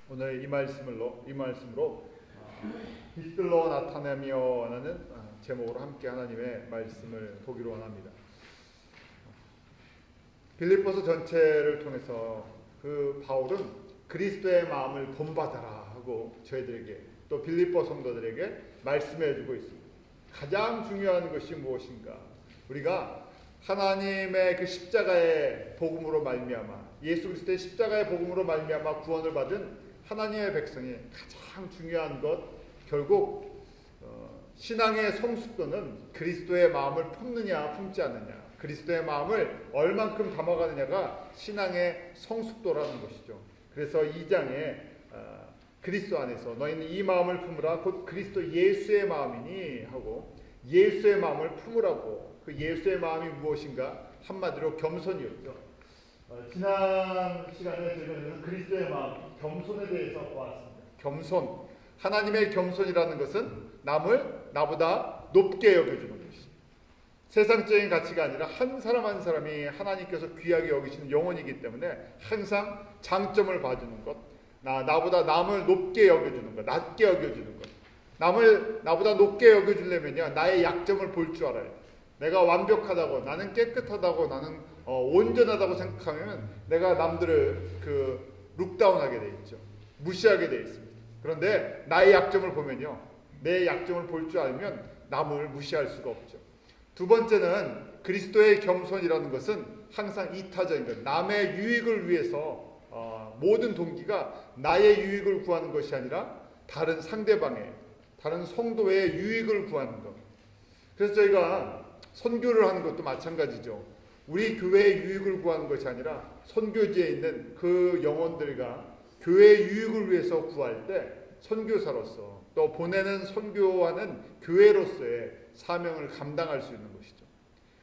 오늘 이 말씀으로 빛들로 나타내며라는 제목으로 함께 하나님의 말씀을 보기로 원합니다. 빌립보서 전체를 통해서 그 바울은 그리스도의 마음을 본받아라 하고 저희들에게 또 빌립보 성도들에게 말씀해 주고 있습니다. 가장 중요한 것이 무엇인가? 우리가 하나님의 그 십자가의 복음으로 말미암아 예수 그리스도의 십자가의 복음으로 말미암아 구원을 받은 하나님의 백성이 가장 중요한 것, 결국 신앙의 성숙도는 그리스도의 마음을 품느냐 품지 않느냐, 그리스도의 마음을 얼만큼 담아가느냐가 신앙의 성숙도라는 것이죠. 그래서 2장에 그리스도 안에서 너희는 이 마음을 품으라 곧 그리스도 예수의 마음이니 하고, 예수의 마음을 품으라고. 그 예수의 마음이 무엇인가? 한마디로 겸손이었죠. 지난 시간에 저희가 그리스도의 마음, 겸손에 대해서 보았습니다. 겸손, 하나님의 겸손이라는 것은 남을 나보다 높게 여겨주는 것이, 세상적인 가치가 아니라 한 사람 한 사람이 하나님께서 귀하게 여기시는 영혼이기 때문에 항상 장점을 봐주는 것, 나보다 남을 높게 여겨주는 것, 낮게 여겨주는 것. 남을 나보다 높게 여겨주려면요, 나의 약점을 볼 줄 알아요. 내가 완벽하다고, 나는 깨끗하다고, 나는 온전하다고 생각하면 내가 남들을 룩다운하게 돼 있죠. 무시하게 돼 있습니다. 그런데 나의 약점을 보면요, 내 약점을 볼 줄 알면 남을 무시할 수가 없죠. 두 번째는 그리스도의 겸손이라는 것은 항상 이타적인 것, 남의 유익을 위해서 모든 동기가 나의 유익을 구하는 것이 아니라 다른 상대방의, 다른 성도의 유익을 구하는 것. 그래서 저희가 선교를 하는 것도 마찬가지죠. 우리 교회의 유익을 구하는 것이 아니라 선교지에 있는 그 영혼들과 교회의 유익을 위해서 구할 때 선교사로서, 또 보내는 선교하는 교회로서의 사명을 감당할 수 있는 것이죠.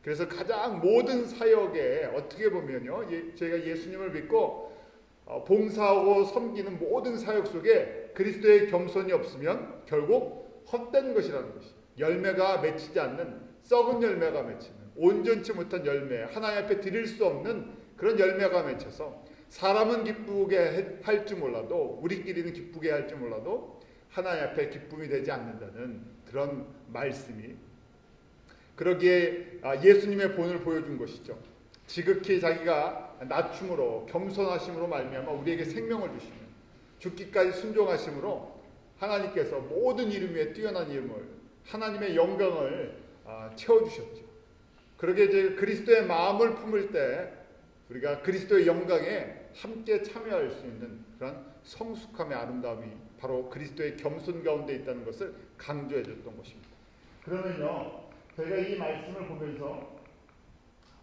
그래서 가장 모든 사역에 어떻게 보면요, 저희가 예수님을 믿고 봉사하고 섬기는 모든 사역 속에 그리스도의 겸손이 없으면 결국 헛된 것이라는 것이, 열매가 맺히지 않는 썩은 열매가 맺히는, 온전치 못한 열매, 하나님 앞에 드릴 수 없는 그런 열매가 맺혀서 사람은 기쁘게 할지 몰라도, 우리끼리는 기쁘게 할지 몰라도 하나님 앞에 기쁨이 되지 않는다는 그런 말씀이, 그러기에 예수님의 본을 보여준 것이죠. 지극히 자기가 낮춤으로 겸손하심으로 말미암아 우리에게 생명을 주시며 죽기까지 순종하심으로 하나님께서 모든 이름 위에 뛰어난 이름을, 하나님의 영광을 채워주셨죠. 그러게 이제 그리스도의 마음을 품을 때 우리가 그리스도의 영광에 함께 참여할 수 있는 그런 성숙함의 아름다움이 바로 그리스도의 겸손 가운데 있다는 것을 강조해 줬던 것입니다. 그러면요, 저희가 이 말씀을 보면서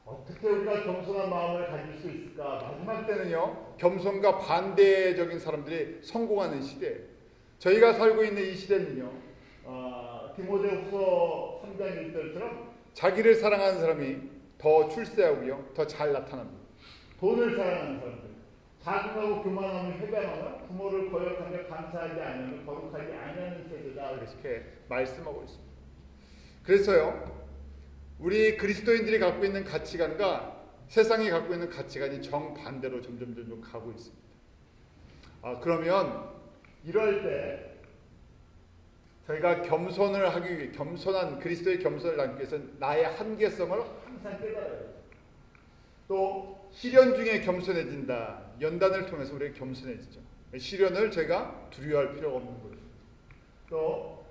어떻게 우리가 겸손한 마음을 가질 수 있을까? 마지막 때는요, 겸손과 반대적인 사람들이 성공하는 시대예요. 저희가 살고 있는 이 시대는요, 디모데후서 3장 1절처럼 자기를 사랑하는 사람이 더 출세하고요, 더 잘 나타납니다. 돈을 사랑하는 사람들, 자긍하고 교만함을 회방하며 부모를 거역하며 감사하지 않으며 거룩하지 않는 세대다, 이렇게 말씀하고 있습니다. 그래서요, 우리 그리스도인들이 갖고 있는 가치관과 세상이 갖고 있는 가치관이 정반대로 점점 가고 있습니다. 그러면 이럴 때 저희가 겸손을 하기 위해, 겸손한 그리스도의 겸손을 낳기 위해서는 나의 한계성을 항상 깨달아야 돼요. 또 시련 중에 겸손해진다. 연단을 통해서 우리가 겸손해지죠. 시련을 제가 두려워할 필요가 없는 거예요. 또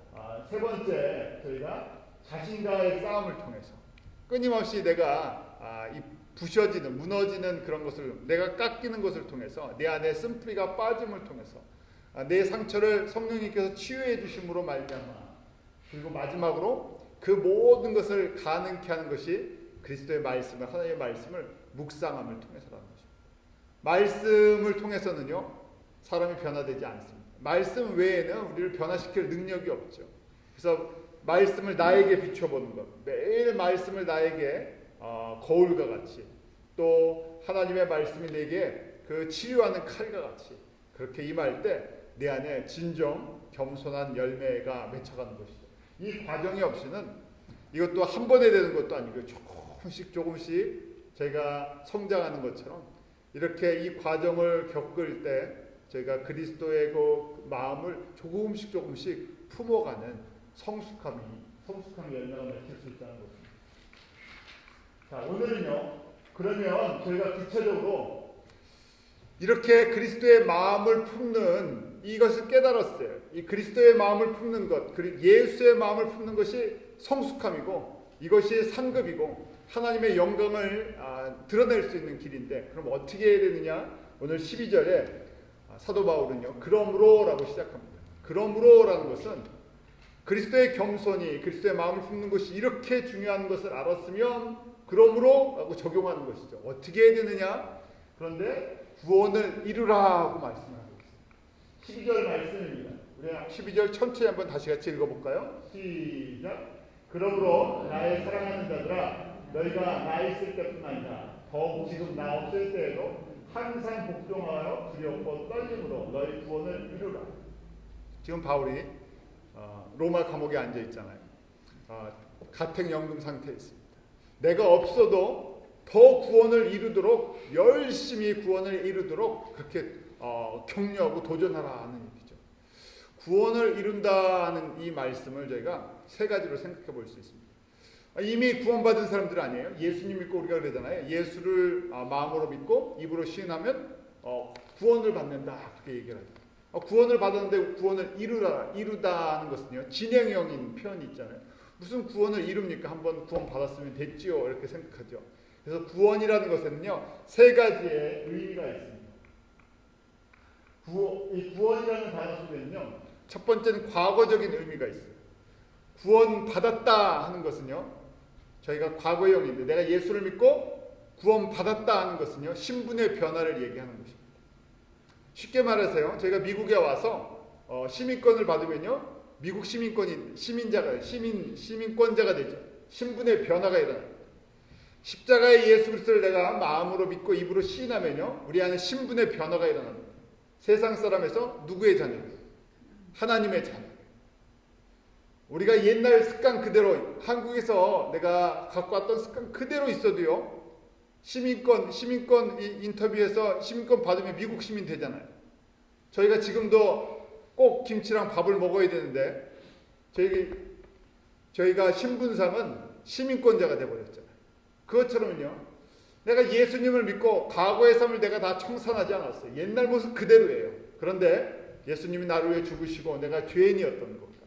세 번째, 저희가 자신과의 싸움을 통해서 끊임없이 내가 이 부셔지는, 무너지는 그런 것을, 내가 깎이는 것을 통해서, 내 안에 쓴뿌리가 빠짐을 통해서 내 상처를 성령님께서 치유해 주심으로 말미암아, 그리고 마지막으로 그 모든 것을 가능케 하는 것이 그리스도의 말씀을, 하나님의 말씀을 묵상함을 통해서라는 것입니다. 말씀을 통해서는요, 사람이 변화되지 않습니다. 말씀 외에는 우리를 변화시킬 능력이 없죠. 그래서 말씀을 나에게 비춰보는 것, 매일 말씀을 나에게 거울과 같이, 또 하나님의 말씀이 내게 그 치유하는 칼과 같이 그렇게 임할 때 내 안에 진정 겸손한 열매가 맺혀가는 것이죠. 이 과정이 없이는, 이것도 한 번에 되는 것도 아니고 조금씩 제가 성장하는 것처럼 이렇게 이 과정을 겪을 때 저희가 그리스도의 그 마음을 조금씩 품어가는 성숙함이 얼마나 맺힐 수 있다는 것입니다. 자, 오늘은요, 그러면 저희가 구체적으로 이렇게 그리스도의 마음을 품는 이것을 깨달았어요. 이 그리스도의 마음을 품는 것, 그리고 예수의 마음을 품는 것이 성숙함이고 이것이 상급이고 하나님의 영광을 드러낼 수 있는 길인데, 그럼 어떻게 해야 되느냐? 오늘 12절에 사도 바울은요, 그러므로라고 시작합니다. 그러므로라는 것은 그리스도의 겸손이 그리스도의 마음을 품는 것이 이렇게 중요한 것을 알았으면 그러므로라고 적용하는 것이죠. 어떻게 해야 되느냐? 그런데 구원을 이루라고 말씀하고 있습니다. 12절 말씀입니다. 우리 12절 천천히 한번 다시 같이 읽어볼까요? 시작. 그러므로 나의 사랑하는 자들아, 너희가 나 있을 때뿐 아니라 더욱 지금 나 없을 때에도 항상 복종하여 두렵고 떨림으로 너희 구원을 이루라. 지금 바울이 로마 감옥에 앉아 있잖아요. 가택연금 상태에 있습니다. 내가 없어도 더 구원을 이루도록, 열심히 구원을 이루도록 그렇게 격려하고 도전하라 하는 얘기죠. 구원을 이룬다는 이 말씀을 저희가 세 가지로 생각해 볼 수 있습니다. 이미 구원받은 사람들 아니에요? 예수님 믿고 우리가 그러잖아요. 예수를 마음으로 믿고 입으로 시인하면 구원을 받는다, 그렇게 얘기를 하죠. 구원을 받았는데 구원을 이루다는 것은요, 진행형인 표현이 있잖아요. 무슨 구원을 이룹니까? 한번 구원 받았으면 됐지요, 이렇게 생각하죠. 그래서 구원이라는 것에는요, 세 가지의 의미가 있습니다. 이 구원이라는 단어 속에는요, 첫 번째는 과거적인 의미가 있어요. 구원 받았다 하는 것은요, 저희가 과거형인데, 내가 예수를 믿고 구원 받았다 하는 것은요, 신분의 변화를 얘기하는 것입니다. 쉽게 말해서요, 저희가 미국에 와서 시민권을 받으면요, 미국 시민권자가 되죠. 신분의 변화가 일어납니다. 십자가의 예수 그리스도를 내가 마음으로 믿고 입으로 시인하면요, 우리 안에 신분의 변화가 일어납니다. 세상 사람에서 누구의 자녀예요? 하나님의 자녀. 우리가 옛날 습관 그대로, 한국에서 내가 갖고 왔던 습관 그대로 있어도요, 시민권 인터뷰에서 시민권 받으면 미국 시민 되잖아요. 저희가 지금도 꼭 김치랑 밥을 먹어야 되는데 저희가 신분상은 시민권자가 돼버렸잖아요. 그것처럼요, 내가 예수님을 믿고 과거의 삶을 내가 다 청산하지 않았어요. 옛날 모습 그대로예요. 그런데 예수님이 나를 위해 죽으시고 내가 죄인이었던 겁니다.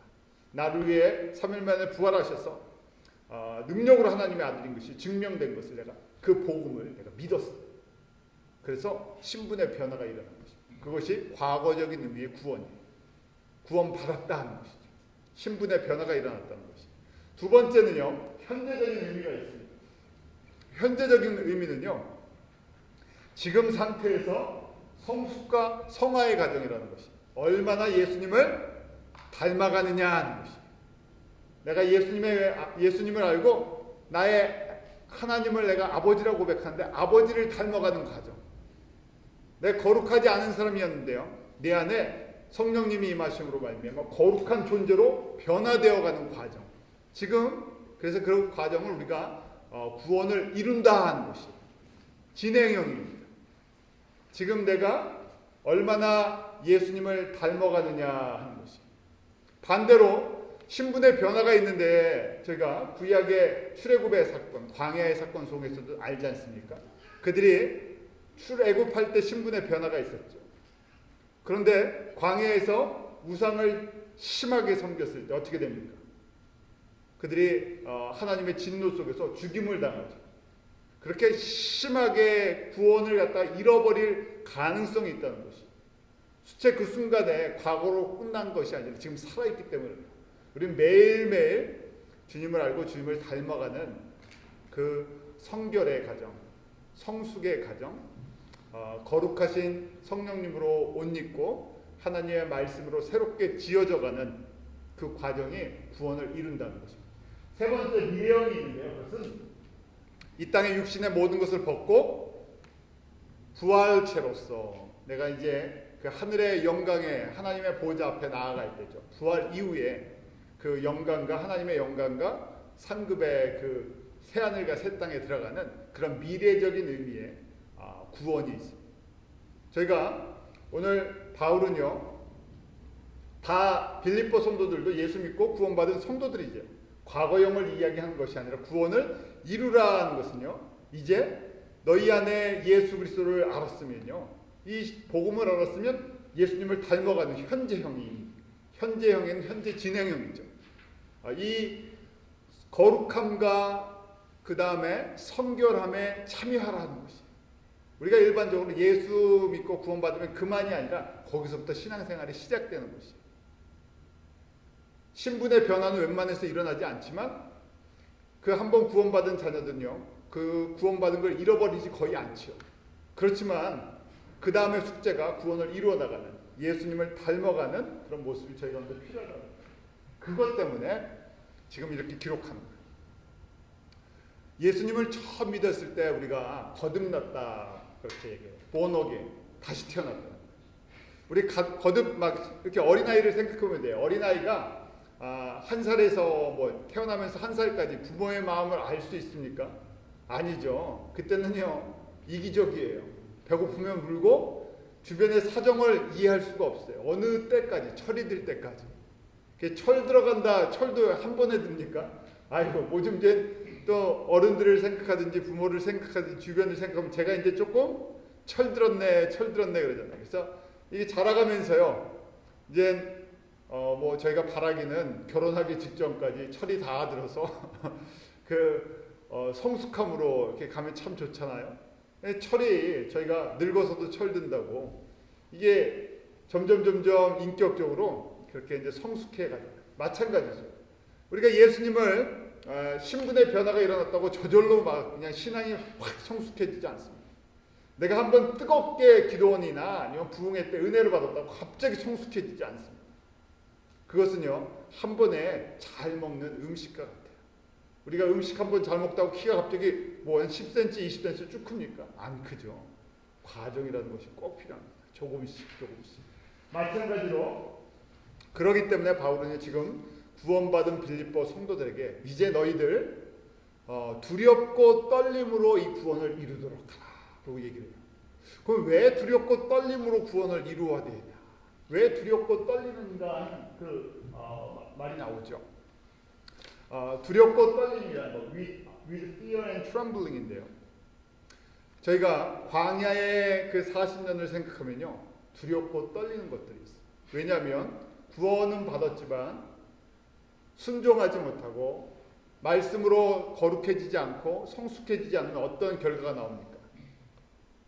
나를 위해 3일 만에 부활하셔서 능력으로 하나님의 아들인 것이 증명된 것을 내가, 그 복음을 내가 믿었어요. 그래서 신분의 변화가 일어난 것입니다. 그것이 과거적인 의미의 구원이에요. 구원받았다 하는 것이죠. 신분의 변화가 일어났다는 것이죠. 두 번째는요, 현재적인 의미가 있습니다. 현재적인 의미는요, 지금 상태에서 성숙과 성화의 과정이라는 것입니다. 얼마나 예수님을 닮아가느냐 하는 것입니다. 내가 예수님을 알고 나의 하나님을 내가 아버지라고 고백하는데 아버지를 닮아가는 과정. 내가 거룩하지 않은 사람이었는데요, 내 안에 성령님이 임하심으로 말미암아 거룩한 존재로 변화되어가는 과정. 지금 그래서 그 과정을 우리가 구원을 이룬다 하는 것이 진행형입니다. 지금 내가 얼마나 예수님을 닮아가느냐 하는 것이. 반대로 신분의 변화가 있는데, 저희가 구약의 출애굽의 사건, 광야의 사건 속에서도 알지 않습니까? 그들이 출애굽할 때 신분의 변화가 있었죠. 그런데 광야에서 우상을 심하게 섬겼을 때 어떻게 됩니까? 그들이 하나님의 진노 속에서 죽임을 당하죠. 그렇게 심하게 구원을 갖다가 잃어버릴 가능성이 있다는 것이. 수채 그 순간에 과거로 끝난 것이 아니라 지금 살아있기 때문입니다. 우리는 매일매일 주님을 알고 주님을 닮아가는 그 성결의 과정, 성숙의 과정, 거룩하신 성령님으로 옷 입고 하나님의 말씀으로 새롭게 지어져가는 그 과정이 구원을 이룬다는 것입니다. 세 번째 미래형이 있는데요, 그것은 이 땅의 육신의 모든 것을 벗고 부활체로서 내가 이제 그 하늘의 영광에 하나님의 보좌 앞에 나아갈 때죠. 부활 이후에 그 영광과 하나님의 영광과 상급의 그 새하늘과 새 땅에 들어가는 그런 미래적인 의미의 구원이 있습니다. 저희가 오늘 바울은요, 다 빌립보 성도들도 예수 믿고 구원받은 성도들이죠. 과거형을 이야기하는 것이 아니라 구원을 이루라는 것은요, 이제 너희 안에 예수 그리스도를 알았으면요, 이 복음을 알았으면 예수님을 닮아가는 현재형에는 현재 진행형이죠. 이 거룩함과 그 다음에 성결함에 참여하라는 것이, 우리가 일반적으로 예수 믿고 구원받으면 그만이 아니라 거기서부터 신앙생활이 시작되는 것이에요. 신분의 변화는 웬만해서 일어나지 않지만 그 한번 구원받은 자녀들은요, 그 구원받은 걸 잃어버리지 거의 않죠. 그렇지만 그 다음에 숙제가 구원을 이루어 나가는, 예수님을 닮아가는 그런 모습이 저희한테 필요하다. 그것 때문에 지금 이렇게 기록하는 거예요. 예수님을 처음 믿었을 때 우리가 거듭났다 그렇게 얘기해요. born again, 다시 태어났다. 우리 거듭 막 이렇게 어린아이를 생각하면 돼요. 어린아이가 한 살에서 뭐 태어나면서 한 살까지 부모의 마음을 알 수 있습니까? 아니죠. 그때는요, 이기적이에요. 배고프면 울고 주변의 사정을 이해할 수가 없어요. 어느 때까지, 철이 들 때까지. 철 들어간다, 철도 한 번에 듭니까? 아이고, 뭐 좀 이제 또 어른들을 생각하든지 부모를 생각하든지 주변을 생각하면 제가 이제 조금 철 들었네 그러잖아요. 그래서 이게 자라가면서요, 이제 뭐 저희가 바라기는 결혼하기 직전까지 철이 다 들어서 성숙함으로 이렇게 가면 참 좋잖아요. 철이 저희가 늙어서도 철 든다고, 이게 점점 인격적으로 그렇게 이제 성숙해 가요. 마찬가지죠. 우리가 예수님을 신분의 변화가 일어났다고 저절로 막 그냥 신앙이 확 성숙해지지 않습니다. 내가 한번 뜨겁게 기도원이나 아니면 부흥회 때 은혜를 받았다고 갑자기 성숙해지지 않습니다. 그것은요, 한 번에 잘 먹는 음식과 같아요. 우리가 음식 한 번 잘 먹다고 키가 갑자기 뭐 한 10cm, 20cm 쭉 큽니까? 안 크죠. 과정이라는 것이 꼭 필요합니다. 조금씩. 마찬가지로 그러기 때문에 바울은 지금 구원받은 빌립보 성도들에게 이제 너희들 두렵고 떨림으로 이 구원을 이루도록 하라 라고 얘기를 해요. 그럼 왜 두렵고 떨림으로 구원을 이루어야 되냐? 왜 두렵고 떨리는가 하는 말이 나오죠. 두렵고 떨림이라는 거, with fear and trembling인데요. 저희가 광야의 그 40년을 생각하면요, 두렵고 떨리는 것들이 있어요. 왜냐하면 구원은 받았지만 순종하지 못하고 말씀으로 거룩해지지 않고 성숙해지지 않는 어떤 결과가 나옵니까?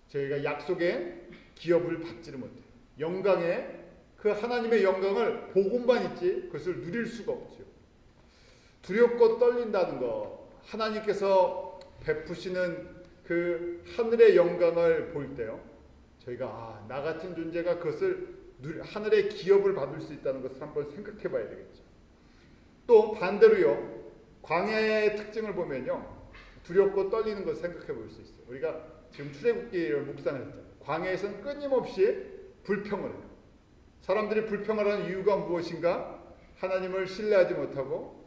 저희가 약속의 기업을 받지를 못해요. 영광의 그 하나님의 영광을 보고만 있지 그것을 누릴 수가 없죠. 두렵고 떨린다는 거, 하나님께서 베푸시는 그 하늘의 영광을 볼 때요, 저희가 나 같은 존재가 그것을 하늘의 기업을 받을 수 있다는 것을 한번 생각해 봐야 되겠죠. 또 반대로요, 광야의 특징을 보면요, 두렵고 떨리는 것을 생각해 볼 수 있어요. 우리가 지금 출애굽기를 묵상을 했죠. 광야에서는 끊임없이 불평을 해요. 사람들이 불평하는 이유가 무엇인가? 하나님을 신뢰하지 못하고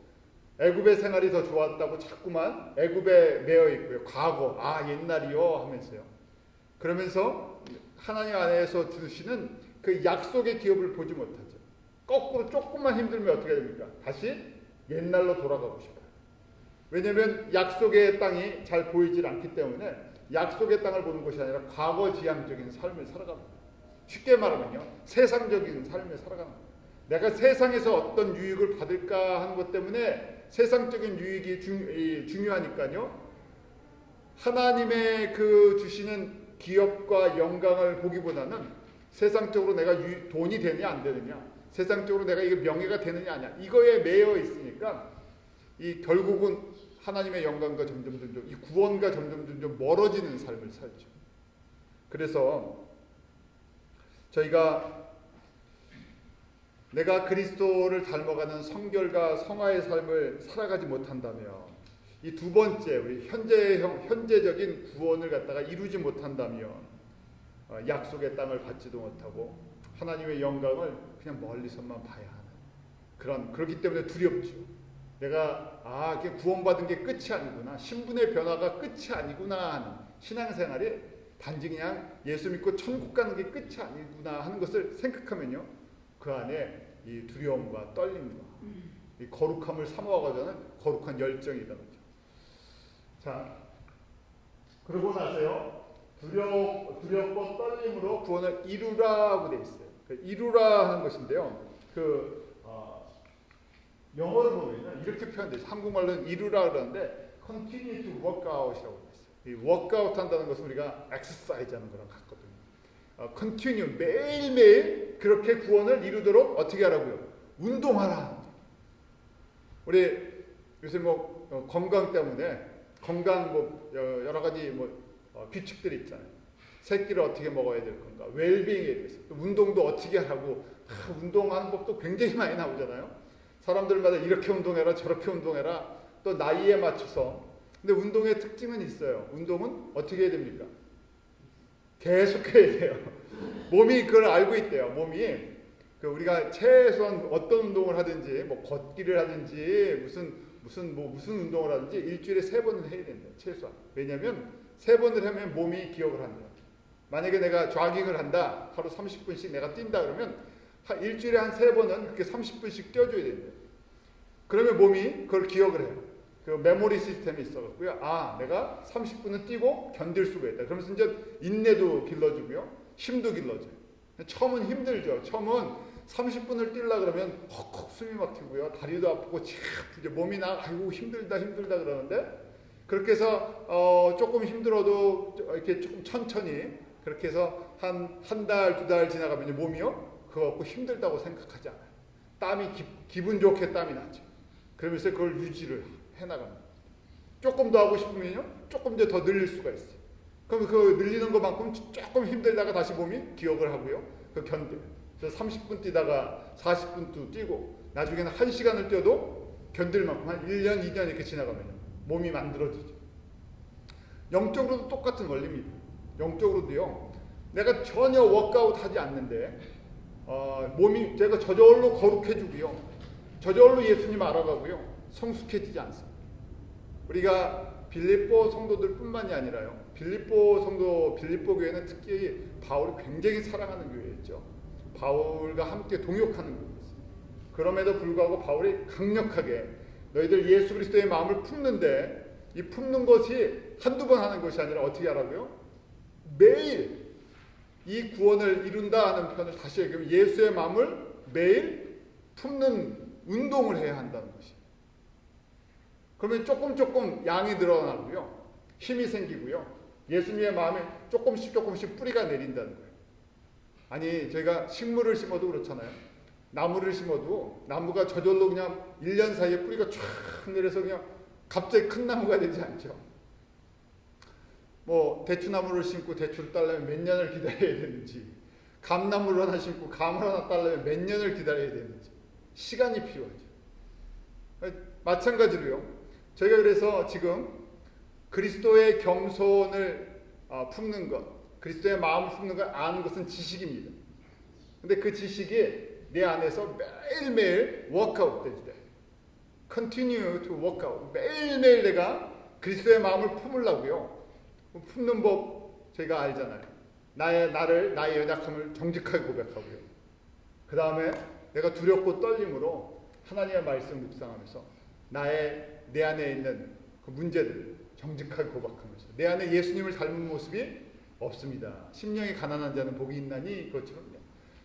애굽의 생활이 더 좋았다고 자꾸만 애굽에 매여 있고요. 과거, 옛날이요 하면서요. 그러면서 하나님 안에서 주시는 그 약속의 기업을 보지 못하죠. 거꾸로 조금만 힘들면 어떻게 됩니까? 다시 옛날로 돌아가고 싶어요. 왜냐하면 약속의 땅이 잘 보이질 않기 때문에 약속의 땅을 보는 것이 아니라 과거지향적인 삶을 살아갑니다. 쉽게 말하면요, 세상적인 삶을 살아가는 거예요. 내가 세상에서 어떤 유익을 받을까 하는 것 때문에 세상적인 유익이 중요하니까요, 하나님의 그 주시는 기업과 영광을 보기보다는 세상적으로 내가 돈이 되느냐 안 되느냐, 세상적으로 내가 이게 명예가 되느냐 아니냐, 이거에 매여 있으니까 이 결국은 하나님의 영광과 점점 이 구원과 점점 멀어지는 삶을 살죠. 그래서 저희가 내가 그리스도를 닮아가는 성결과 성화의 삶을 살아가지 못한다면, 이 두 번째 우리 현재적인 구원을 갖다가 이루지 못한다면 약속의 땅을 받지도 못하고 하나님의 영광을 그냥 멀리서만 봐야 하는 그렇기 때문에 두렵죠. 내가 구원받은 게 끝이 아니구나, 신분의 변화가 끝이 아니구나 하는 신앙생활이 단지 그냥 예수 믿고 천국 가는 게 끝이 아니구나 하는 것을 생각하면요, 그 안에 이 두려움과 떨림과 이 거룩함을 사모하고자 하는 거룩한 열정이다. 자, 그러고 나서요, 두렵고 떨림으로 구원을 이루라고 돼 있어요. 이루라 하는 것인데요, 영어로 보면 이렇게 표현돼요. 한국말로는 이루라 그러는데 continue to work out이라고 돼 있어요. 이 work out 한다는 것은 우리가 exercise 하는 거랑 같거든요. continue, 매일매일 그렇게 구원을 이루도록 어떻게 하라고요? 운동하라. 우리 요새 건강 때문에 건강 여러 가지 규칙들이 있잖아요. 새끼를 어떻게 먹어야 될 건가, 웰빙에 대해서, 또 운동도 어떻게 하라고, 운동하는 법도 굉장히 많이 나오잖아요. 사람들마다 이렇게 운동해라, 저렇게 운동해라, 또 나이에 맞춰서. 근데 운동의 특징은 있어요. 운동은 어떻게 해야 됩니까? 계속 해야 돼요. 몸이 그걸 알고 있대요. 몸이 우리가 최소한 어떤 운동을 하든지, 걷기를 하든지, 무슨 운동을 하든지 일주일에 3번은 해야 된다. 최소한. 왜냐하면 3번을 하면 몸이 기억을 한다. 만약에 내가 조깅을 한다, 하루 30분씩 내가 뛴다 그러면 일주일에 한 3번은 그렇게 30분씩 뛰어줘야 된다. 그러면 몸이 그걸 기억을 해요. 그 메모리 시스템이 있어갖고요. 내가 30분은 뛰고 견딜 수가 있다. 그러면서 이제 인내도 길러주고요, 힘도 길러줘요. 처음은 힘들죠. 처음은 30분을 뛰려고 그러면 헉헉 숨이 막히고요, 다리도 아프고 이제 몸이 아이고 힘들다 그러는데, 그렇게 해서 조금 힘들어도 이렇게 조금 천천히 그렇게 해서 한 달, 2달 지나가면 몸이요, 그거 갖고 힘들다고 생각하지 않아요. 땀이 기분 좋게 땀이 나죠. 그러면서 그걸 유지를 해나갑니다. 조금 더 하고 싶으면요, 조금 더 늘릴 수가 있어요. 그럼 그 늘리는 것만큼 조금 힘들다가 다시 몸이 기억을 하고요, 견뎌요. 그래서 30분 뛰다가 40분 뛰고 나중에는 1시간을 뛰어도 견딜 만큼 한 1년, 2년 이렇게 지나가면 몸이 만들어지죠. 영적으로도 똑같은 원리입니다. 영적으로도요, 내가 전혀 워크아웃 하지 않는데 몸이 제가 저절로 거룩해지고요, 저절로 예수님 알아가고요, 성숙해지지 않습니다. 우리가 빌립보 성도들 뿐만이 아니라요, 빌립보 교회는 특히 바울이 굉장히 사랑하는 교회였죠. 바울과 함께 동역하는 교회였어요. 그럼에도 불구하고 바울이 강력하게 너희들 예수 그리스도의 마음을 품는데, 이 품는 것이 한두 번 하는 것이 아니라 어떻게 하라고요? 매일 이 구원을 이룬다 하는 표현을 다시 얘기하면 예수의 마음을 매일 품는 운동을 해야 한다는 것이에요. 그러면 조금 양이 늘어나고요, 힘이 생기고요, 예수님의 마음에 조금씩 뿌리가 내린다는 거예요. 아니, 저희가 식물을 심어도 그렇잖아요. 나무를 심어도 나무가 저절로 그냥 1년 사이에 뿌리가 쫙 내려서 그냥 갑자기 큰 나무가 되지 않죠. 대추나무를 심고 대추를 따려면 몇 년을 기다려야 되는지, 감나무를 하나 심고 감을 하나 따려면 몇 년을 기다려야 되는지 시간이 필요하죠. 마찬가지로요, 저희가 그래서 지금 그리스도의 겸손을 품는 것, 그리스도의 마음을 품는 걸 아는 것은 지식입니다. 근데 그 지식이 내 안에서 매일매일 워크아웃 될 때, continue to work out, 매일매일 내가 그리스도의 마음을 품으려고요. 품는 법 저희가 알잖아요. 나의 연약함을 정직하게 고백하고요, 그 다음에 내가 두렵고 떨림으로 하나님의 말씀을 묵상하면서 내 안에 있는 그 문제들을 정직하게 고백하면서, 내 안에 예수님을 닮은 모습이 없습니다. 심령이 가난한 자는 복이 있나니, 그것처럼요.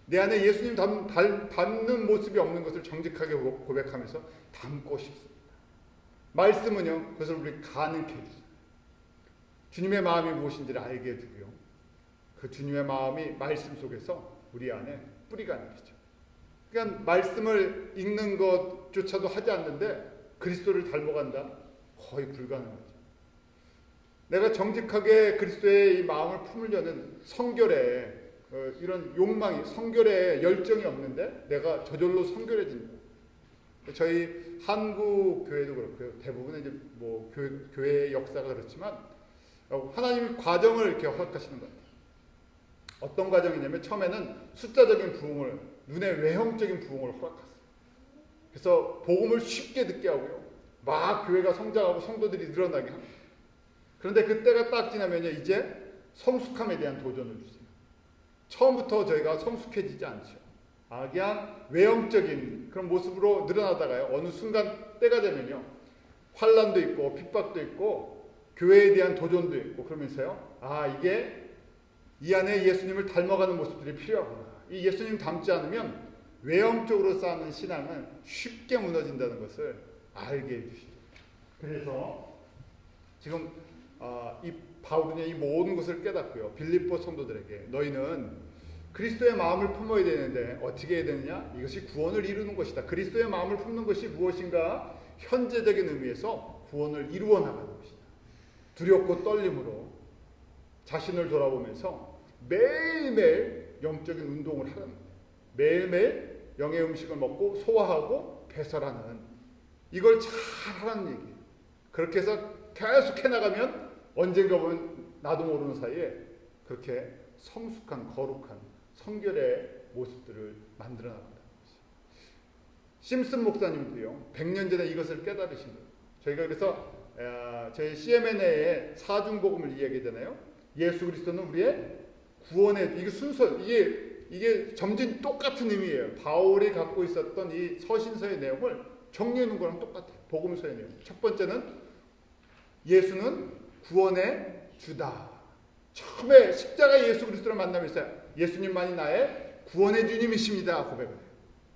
내 안에 예수님 닮는 모습이 없는 것을 정직하게 고백하면서 닮고 싶습니다. 말씀은요, 그것을 우리 가능케 해주세요. 주님의 마음이 무엇인지를 알게 해주고요, 그 주님의 마음이 말씀 속에서 우리 안에 뿌리가 내리죠. 그러니까 말씀을 읽는 것조차도 하지 않는데 그리스도를 닮아간다? 거의 불가능하죠. 내가 정직하게 그리스도의 이 마음을 품으려는 성결에 이런 욕망이, 성결에 열정이 없는데 내가 저절로 성결해진다. 저희 한국 교회도 그렇고요, 대부분의 이제 교회의 역사가 그렇지만 하나님이 과정을 이렇게 허락하시는 것 같아요. 어떤 과정이냐면 처음에는 숫자적인 부흥을, 눈의 외형적인 부흥을 허락했어요. 그래서 복음을 쉽게 듣게 하고요, 막 교회가 성장하고 성도들이 늘어나게 합니다. 그런데 그때가 딱 지나면요, 이제 성숙함에 대한 도전을 주세요. 처음부터 저희가 성숙해지지 않죠. 그냥 외형적인 그런 모습으로 늘어나다가요. 어느 순간 때가 되면요. 환난도 있고 핍박도 있고 교회에 대한 도전도 있고 그러면서요. 이게 이 안에 예수님을 닮아가는 모습들이 필요하구나. 이 예수님 닮지 않으면 외형적으로 쌓는 신앙은 쉽게 무너진다는 것을 알게 해주시죠. 그래서 지금 이 바울은 이 모든 것을 깨닫고요. 빌립보 성도들에게 너희는 그리스도의 마음을 품어야 되는데 어떻게 해야 되느냐? 이것이 구원을 이루는 것이다. 그리스도의 마음을 품는 것이 무엇인가? 현재적인 의미에서 구원을 이루어 나가는 것이다. 두렵고 떨림으로 자신을 돌아보면서 매일매일 영적인 운동을 하는 거예요. 매일매일 영의 음식을 먹고 소화하고 배설하는 이걸 잘 하라는 얘기예요. 그렇게 해서 계속 해나가면 언젠가 보면 나도 모르는 사이에 그렇게 성숙한 거룩한 성결의 모습들을 만들어 나간다는 것이죠. 심슨 목사님도요. 100년 전에 이것을 깨달으신 거예요. 저희가 그래서 저희 CMNA의 사중복음을 이야기하잖아요. 예수 그리스도는 우리의 구원의 이게 순서 이게 점진 똑같은 의미예요. 바울이 갖고 있었던 이 서신서의 내용을 정리해 놓은 거랑 똑같아요. 복음서의 내용. 첫 번째는 예수는 구원의 주다. 처음에 십자가 예수 그리스도를 만나면서 예수님만이 나의 구원의 주님이십니다. 고백을 해요.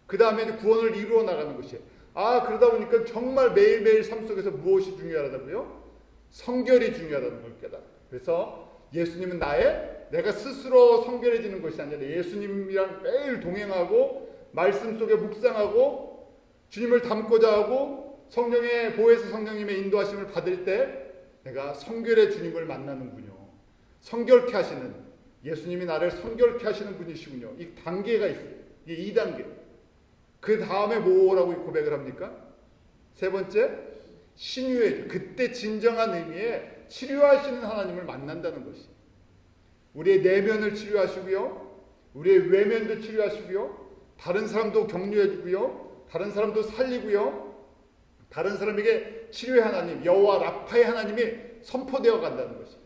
그 다음에 구원을 이루어 나가는 것이에요. 그러다 보니까 정말 매일매일 삶 속에서 무엇이 중요하다고요? 성결이 중요하다는 걸 깨달아요. 그래서 예수님은 내가 스스로 성결해지는 것이 아니라 예수님이랑 매일 동행하고 말씀 속에 묵상하고 주님을 닮고자 하고 성령의 보혜사 성령님의 인도하심을 받을 때 내가 성결의 주님을 만나는군요. 성결케 하시는 예수님이 나를 성결케 하시는 분이시군요. 이 단계가 있어요. 이게 2단계. 그 다음에 뭐라고 고백을 합니까? 세 번째, 신유의 그때 진정한 의미의 치료하시는 하나님을 만난다는 것이. 우리의 내면을 치료하시고요. 우리의 외면도 치료하시고요. 다른 사람도 격려해주고요. 다른 사람도 살리고요. 다른 사람에게 치료의 하나님, 여호와 라파의 하나님이 선포되어 간다는 것이.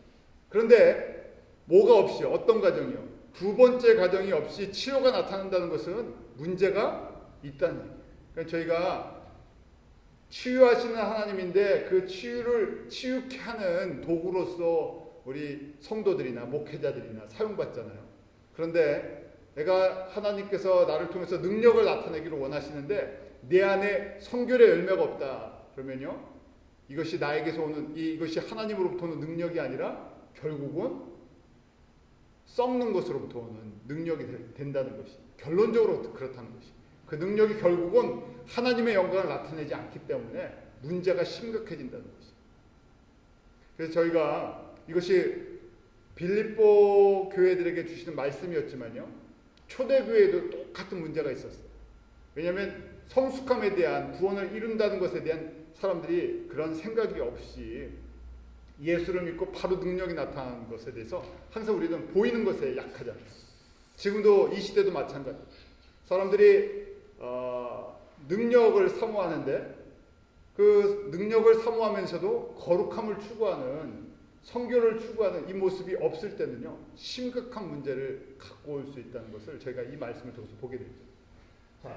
그런데 뭐가 없이 어떤 가정이요? 두 번째 가정이 없이 치료가 나타난다는 것은 문제가 있다는 얘기예요. 그러니까 저희가 치유하시는 하나님인데 그 치유를 치유케 하는 도구로서 우리 성도들이나 목회자들이나 사용받잖아요. 그런데 내가 하나님께서 나를 통해서 능력을 나타내기를 원하시는데 내 안에 성결의 열매가 없다. 그러면요. 이것이 나에게서 오는 이것이 하나님으로부터 오는 능력이 아니라 결국은 썩는 것으로부터 오는 능력이 된다는 것이 결론적으로 그렇다는 것이 그 능력이 결국은 하나님의 영광을 나타내지 않기 때문에 문제가 심각해진다는 것이. 그래서 저희가 이것이 빌립보 교회들에게 주시는 말씀이었지만요. 초대교회에도 똑같은 문제가 있었어요. 왜냐하면 성숙함에 대한 구원을 이룬다는 것에 대한 사람들이 그런 생각이 없이 예수를 믿고 바로 능력이 나타나는 것에 대해서 항상 우리는 보이는 것에 약하잖아요. 지금도 이 시대도 마찬가지예요. 사람들이 능력을 사모하는데 그 능력을 사모하면서도 거룩함을 추구하는 성결을 추구하는 이 모습이 없을 때는요. 심각한 문제를 갖고 올 수 있다는 것을 저희가 이 말씀을 통해서 보게 되죠. 자,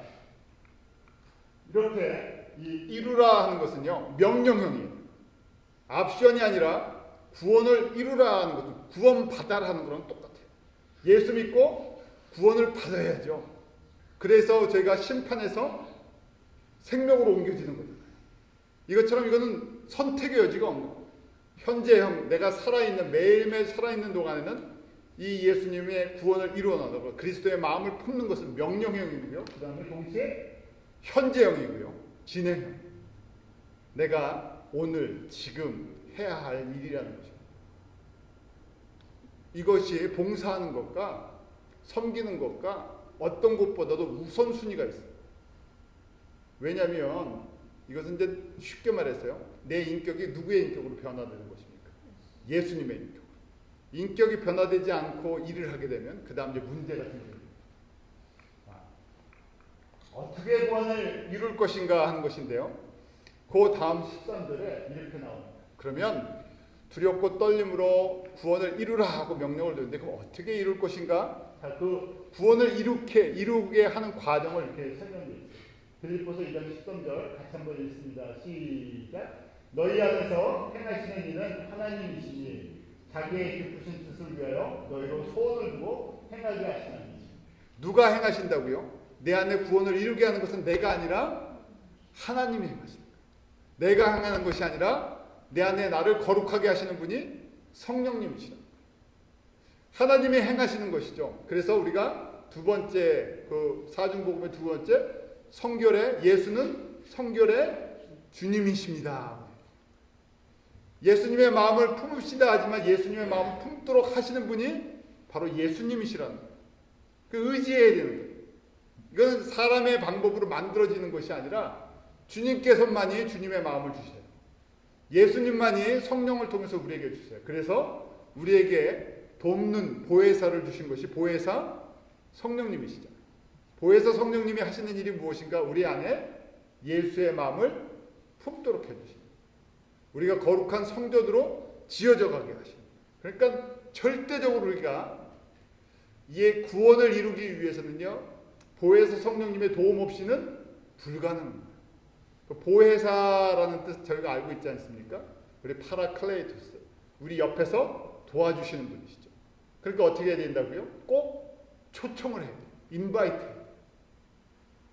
이렇게 이루라 하는 것은요. 명령형이에요. 옵션이 아니라 구원을 이루라 하는 것은 구원받아라 하는 거랑 똑같아요. 예수 믿고 구원을 받아야죠. 그래서 저희가 심판에서 생명으로 옮겨지는 거예요. 이것처럼 이거는 선택의 여지가 없는 거예요. 현재형 내가 살아있는 매일매일 살아있는 동안에는 이 예수님의 구원을 이루어 나가고 그리스도의 마음을 품는 것은 명령형이고요. 그 다음에 동시에 현재형이고요. 진행형. 내가 오늘 지금 해야 할 일이라는 거죠. 이것이 봉사하는 것과 섬기는 것과 어떤 것보다도 우선순위가 있어요. 왜냐하면 이것은 이제 쉽게 말해서요. 내 인격이 누구의 인격으로 변화되는 것입니까? 예수님의 인격. 인격이 변화되지 않고 일을 하게 되면 그 다음 이제 문제가 생깁니다. 어떻게 구원을 이룰 것인가 하는 것인데요. 그 다음 13절에 이렇게 나옵니다. 그러면 두렵고 떨림으로 구원을 이루라 하고 명령을 줬는데 그럼 어떻게 이룰 것인가? 자, 그 구원을 이루게 하는 과정을 이렇게 설명해 있어요. 빌립보서 2장 13절 같이 한번 읽습니다. 시작. 너희 안에서 행하시는 일은 하나님이시니 자기의 기쁘신 뜻을 위하여 너희로 소원을 두고 행하게 하시나니. 누가 행하신다고요? 내 안에 구원을 이루게 하는 것은 내가 아니라 하나님이 행하십니다. 내가 행하는 것이 아니라 내 안에 나를 거룩하게 하시는 분이 성령님이시다. 하나님이 행하시는 것이죠. 그래서 우리가 두 번째 그 사중복음의 두 번째 성결의 예수는 성결의 주님이십니다. 예수님의 마음을 품읍시다 하지만 예수님의 마음을 품도록 하시는 분이 바로 예수님이시라는 거예요. 그 의지해야 되는 거예요. 이건 사람의 방법으로 만들어지는 것이 아니라 주님께서만이 주님의 마음을 주세요. 예수님만이 성령을 통해서 우리에게 주세요. 그래서 우리에게 돕는 보혜사를 주신 것이 보혜사 성령님이시죠. 보혜사 성령님이 하시는 일이 무엇인가? 우리 안에 예수의 마음을 품도록 해주십니다. 우리가 거룩한 성전으로 지어져 가게 하십니다. 그러니까 절대적으로 우리가 이 구원을 이루기 위해서는요, 보혜사 성령님의 도움 없이는 불가능합니다. 그 보혜사라는 뜻 저희가 알고 있지 않습니까? 우리 파라클레이토스, 우리 옆에서 도와주시는 분이시죠. 그러니까 어떻게 해야 된다고요? 꼭 초청을 해야 돼요. 인바이트.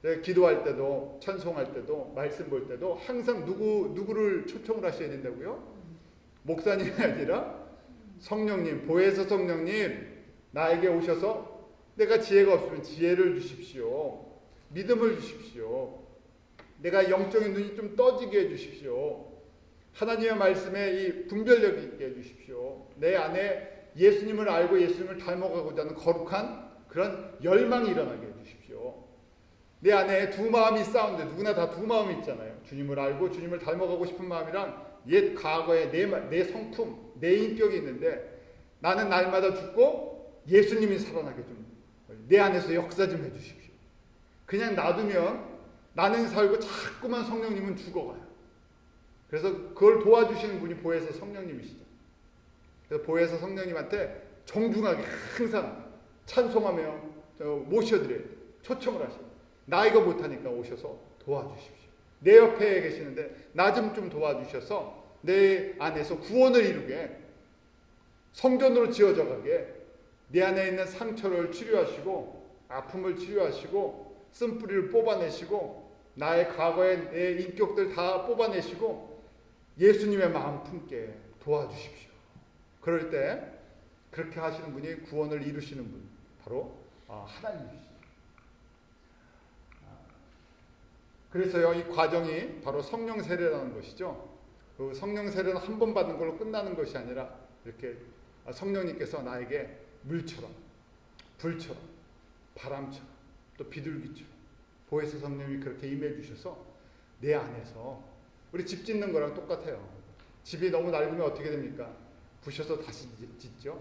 내가 기도할 때도, 찬송할 때도, 말씀 볼 때도 항상 누구를 초청을 하셔야 된다고요? 목사님이 아니라 성령님, 보혜사 성령님, 나에게 오셔서 내가 지혜가 없으면 지혜를 주십시오. 믿음을 주십시오. 내가 영적인 눈이 좀 떠지게 해주십시오. 하나님의 말씀에 이 분별력이 있게 해주십시오. 내 안에 예수님을 알고 예수님을 닮아가고자 하는 거룩한 그런 열망이 일어나게 해주십시오. 내 안에 두 마음이 싸우는데 누구나 다 두 마음이 있잖아요. 주님을 알고 주님을 닮아가고 싶은 마음이랑 옛 과거의 내 성품, 내 인격이 있는데 나는 날마다 죽고 예수님이 살아나게 좀 내 안에서 역사 좀 해주십시오. 그냥 놔두면 나는 살고 자꾸만 성령님은 죽어가요. 그래서 그걸 도와주시는 분이 보혜사 성령님이시죠. 그래서 보혜사 성령님한테 정중하게 항상 찬송하며 모셔드려요. 초청을 하셔요. 나 이거 못하니까 오셔서 도와주십시오. 내 옆에 계시는데 나 좀 도와주셔서 내 안에서 구원을 이루게, 성전으로 지어져 가게, 내 안에 있는 상처를 치료하시고 아픔을 치료하시고 쓴뿌리를 뽑아내시고 나의 과거의 내 인격들 다 뽑아내시고 예수님의 마음 품게 도와주십시오. 그럴 때 그렇게 하시는 분이 구원을 이루시는 분, 바로 하나님이시죠. 그래서요, 이 과정이 바로 성령 세례라는 것이죠. 그 성령 세례는 한 번 받는 걸로 끝나는 것이 아니라 이렇게 성령님께서 나에게 물처럼, 불처럼, 바람처럼, 또 비둘기처럼 보혜사 성령님이 그렇게 임해 주셔서 내 안에서, 우리 집 짓는 거랑 똑같아요. 집이 너무 낡으면 어떻게 됩니까? 부셔서 다시 짓죠.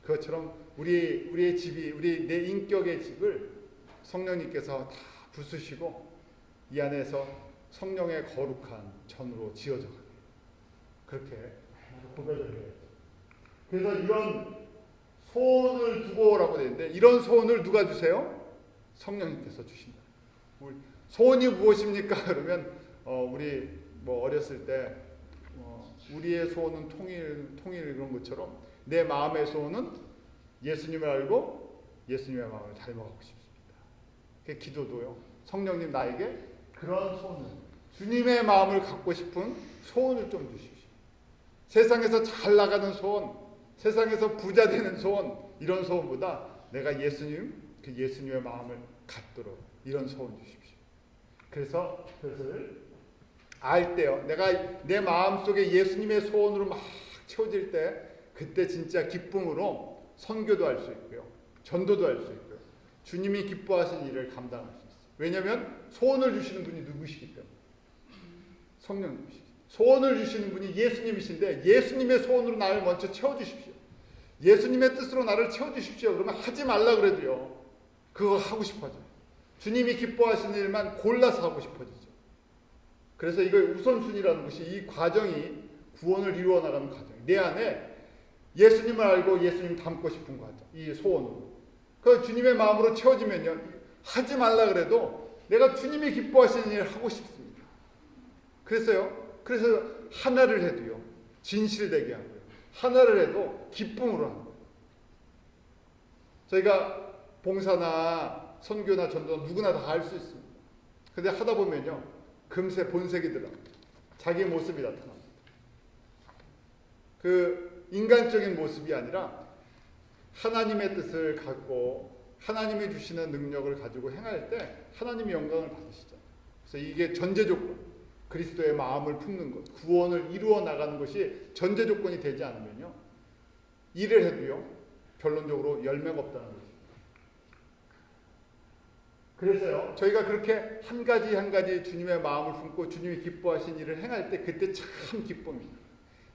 그것처럼 우리의 집이, 내 인격의 집을 성령님께서 다 부수시고 이 안에서 성령의 거룩한 전으로 지어져 가게, 그렇게 고백을 해요. 그래서 이런 소원을 두고 오라고 되는데, 이런 소원을 누가 주세요? 성령님께서 주신다. 소원이 무엇입니까? 그러면 우리 어렸을 때 우리의 소원은 통일 이런 것처럼 내 마음의 소원은 예수님을 알고 예수님의 마음을 닮아가고 싶습니다. 그 기도도요, 성령님 나에게 그런 소원을, 주님의 마음을 갖고 싶은 소원을 좀 주십시오. 세상에서 잘 나가는 소원, 세상에서 부자 되는 소원, 이런 소원보다 내가 그 예수님의 마음을 갖도록 이런 소원 주십시오. 그래서 그것을 알 때요, 내가 내 마음속에 예수님의 소원으로 막 채워질 때, 그때 진짜 기쁨으로 선교도 할 수 있고요, 전도도 할 수 있고요, 주님이 기뻐하신 일을 감당할 수 있어요. 왜냐하면 소원을 주시는 분이 누구시기 때문에, 성령님이시죠. 소원을 주시는 분이 예수님이신데 예수님의 소원으로 나를 먼저 채워주십시오. 예수님의 뜻으로 나를 채워주십시오. 그러면 하지 말라 그래도요, 그거 하고 싶어져요. 주님이 기뻐하시는 일만 골라서 하고 싶어지죠. 그래서 이거 우선순위라는 것이, 이 과정이 구원을 이루어 나가는 과정. 내 안에 예수님을 알고 예수님 닮고 싶은 과정. 이 소원으로. 그 주님의 마음으로 채워지면요. 하지 말라 그래도 내가 주님이 기뻐하시는 일을 하고 싶습니다. 그래서 하나를 해도요. 진실되게 하고요. 하나를 해도 기쁨으로 하는 거예요. 저희가 봉사나 선교나 전도 누구나 다 할 수 있습니다. 근데 하다 보면요. 금세 본색이 들어갑니다. 자기 모습이 나타납니다. 그 인간적인 모습이 아니라 하나님의 뜻을 갖고 하나님이 주시는 능력을 가지고 행할 때 하나님이 영광을 받으시죠. 그래서 이게 전제 조건, 그리스도의 마음을 품는 것, 구원을 이루어 나가는 것이 전제 조건이 되지 않으면요. 일을 해도요. 결론적으로 열매가 없다는 거죠. 그래서요. 저희가 그렇게 한 가지 한 가지 주님의 마음을 품고 주님이 기뻐하신 일을 행할 때 그때 참 기쁩니다.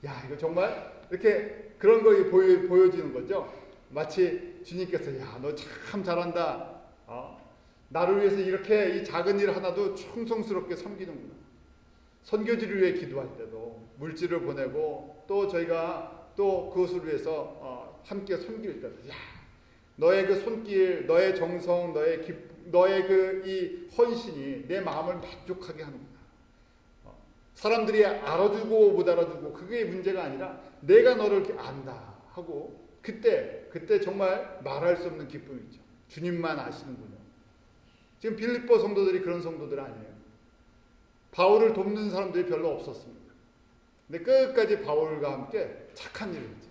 야, 이거 정말 이렇게 그런 거 보여지는 거죠. 마치 주님께서 야, 너 참 잘한다. 나를 위해서 이렇게 이 작은 일 하나도 충성스럽게 섬기는구나. 선교지를 위해 기도할 때도 물질을 보내고 또 저희가 또 그것을 위해서 함께 섬길 때도 야, 너의 그 손길, 너의 정성, 너의 그 이 헌신이 내 마음을 만족하게 하는구나. 사람들이 알아주고 못 알아주고 그게 문제가 아니라 내가 너를 이렇게 안다 하고 그때 정말 말할 수 없는 기쁨이 있죠. 주님만 아시는군요. 지금 빌립보 성도들이 그런 성도들 아니에요. 바울을 돕는 사람들이 별로 없었습니다. 근데 끝까지 바울과 함께 착한 일을 했죠.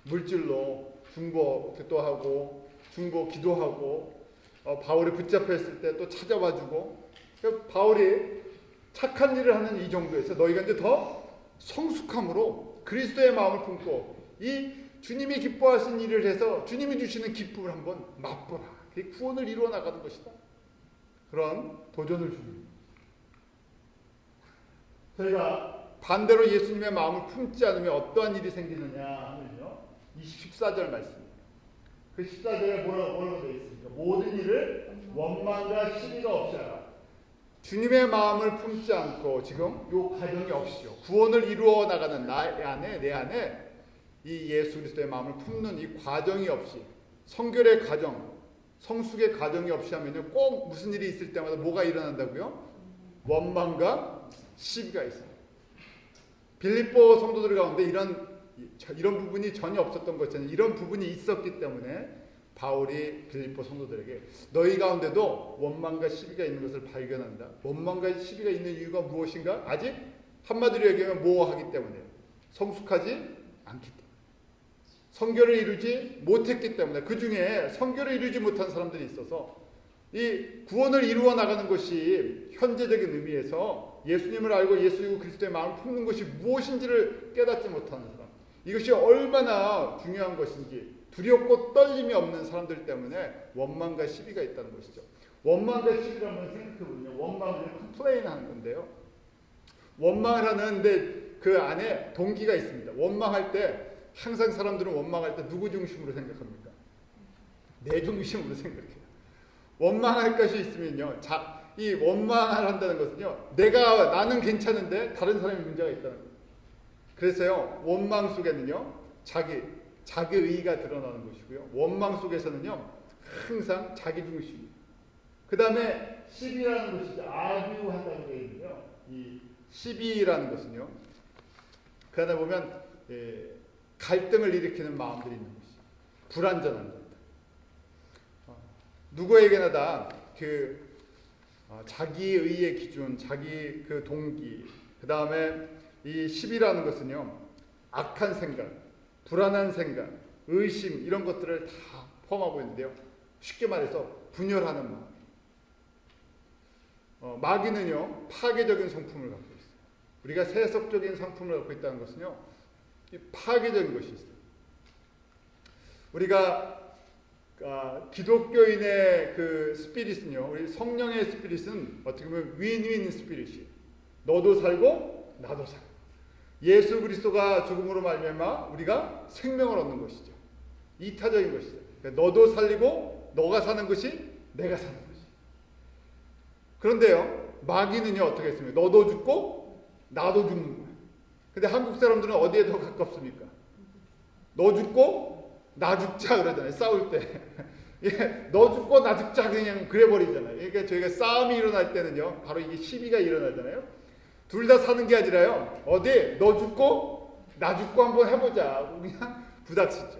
물질로 중보도 하고 중보 기도하고 바울이 붙잡혀 있을 때 또 찾아와주고 바울이 착한 일을 하는 이 정도에서 너희가 이제 더 성숙함으로 그리스도의 마음을 품고 이 주님이 기뻐하신 일을 해서 주님이 주시는 기쁨을 한번 맛보라. 그게 구원을 이루어 나가는 것이다. 그런 도전을 줍니다. 저희가 반대로 예수님의 마음을 품지 않으면 어떠한 일이 생기느냐 하면요. 이 14절 말씀입니다. 그 14절에 뭐라고 되어 있습니까? 모든 일을 원망과 시비가 없이 하라. 주님의 마음을 품지 않고 지금 이 과정이 없이요. 구원을 이루어 나가는 내 안에 이 예수 그리스도의 마음을 품는 이 과정이 없이 성결의 과정, 성숙의 과정이 없이 하면요. 꼭 무슨 일이 있을 때마다 뭐가 일어난다고요? 원망과 시비가 있어요. 빌립보 성도들 가운데 이런 부분이 전혀 없었던 것처럼 이런 부분이 있었기 때문에 바울이 빌립보 성도들에게 너희 가운데도 원망과 시비가 있는 것을 발견한다. 원망과 시비가 있는 이유가 무엇인가? 아직 한마디로 얘기하면 모호하기 때문에 성숙하지 않기 때문에 성결을 이루지 못했기 때문에 그 중에 성결을 이루지 못한 사람들이 있어서 이 구원을 이루어 나가는 것이 현재적인 의미에서 예수님을 알고 예수 그리스도의 마음을 품는 것이 무엇인지를 깨닫지 못하는 사람, 이것이 얼마나 중요한 것인지 두렵고 떨림이 없는 사람들 때문에 원망과 시비가 있다는 것이죠. 원망과 시비라면 생각해보면 원망은 컴플레인 하는 건데요. 원망을 하는데 그 안에 동기가 있습니다. 원망할 때 항상 사람들은 원망할 때 누구 중심으로 생각합니까? 내 중심으로 생각해요. 원망할 것이 있으면요. 이 원망을 한다는 것은요. 나는 괜찮은데 다른 사람이 문제가 있다는 거예요. 그래서요. 원망 속에는요. 자기 의의가 드러나는 것이고요. 원망 속에서는요. 항상 자기 중심이에요. 그 다음에 시비라는 것이죠. 아뷰한다는 게 있는데요. 이 시비라는 것은요. 그 안에 보면 갈등을 일으키는 마음들이 있는 것이죠. 불완전한 것. 누구에게나 다 자기 의의 기준, 자기 그 동기, 그 다음에 이 시비라는 것은요, 악한 생각, 불안한 생각, 의심 이런 것들을 다 포함하고 있는데요. 쉽게 말해서 분열하는 마음. 마귀는요, 파괴적인 성품을 갖고 있어요. 우리가 세속적인 성품을 갖고 있다는 것은요, 이 파괴적인 것이 있어요. 우리가 기독교인의 그 스피릿은요, 우리 성령의 스피릿은 어떻게 보면 윈윈 스피릿이에요. 너도 살고 나도 살고. 예수 그리스도가 죽음으로 말미암아 우리가 생명을 얻는 것이죠. 이타적인 것이죠. 그러니까 너도 살리고 너가 사는 것이 내가 사는 것이. 그런데요, 마귀는요 어떻게 했습니까? 너도 죽고 나도 죽는 거예요. 근데 한국 사람들은 어디에 더 가깝습니까? 너 죽고 나 죽자 그러잖아요. 싸울 때. 예, 너 죽고 나 죽자 그냥 그래 버리잖아요. 그러니까 저희가 싸움이 일어날 때는요, 바로 이게 시비가 일어나잖아요. 둘 다 사는 게 아니라요, 어디 너 죽고 나 죽고 한번 해보자 그냥 부닥치죠.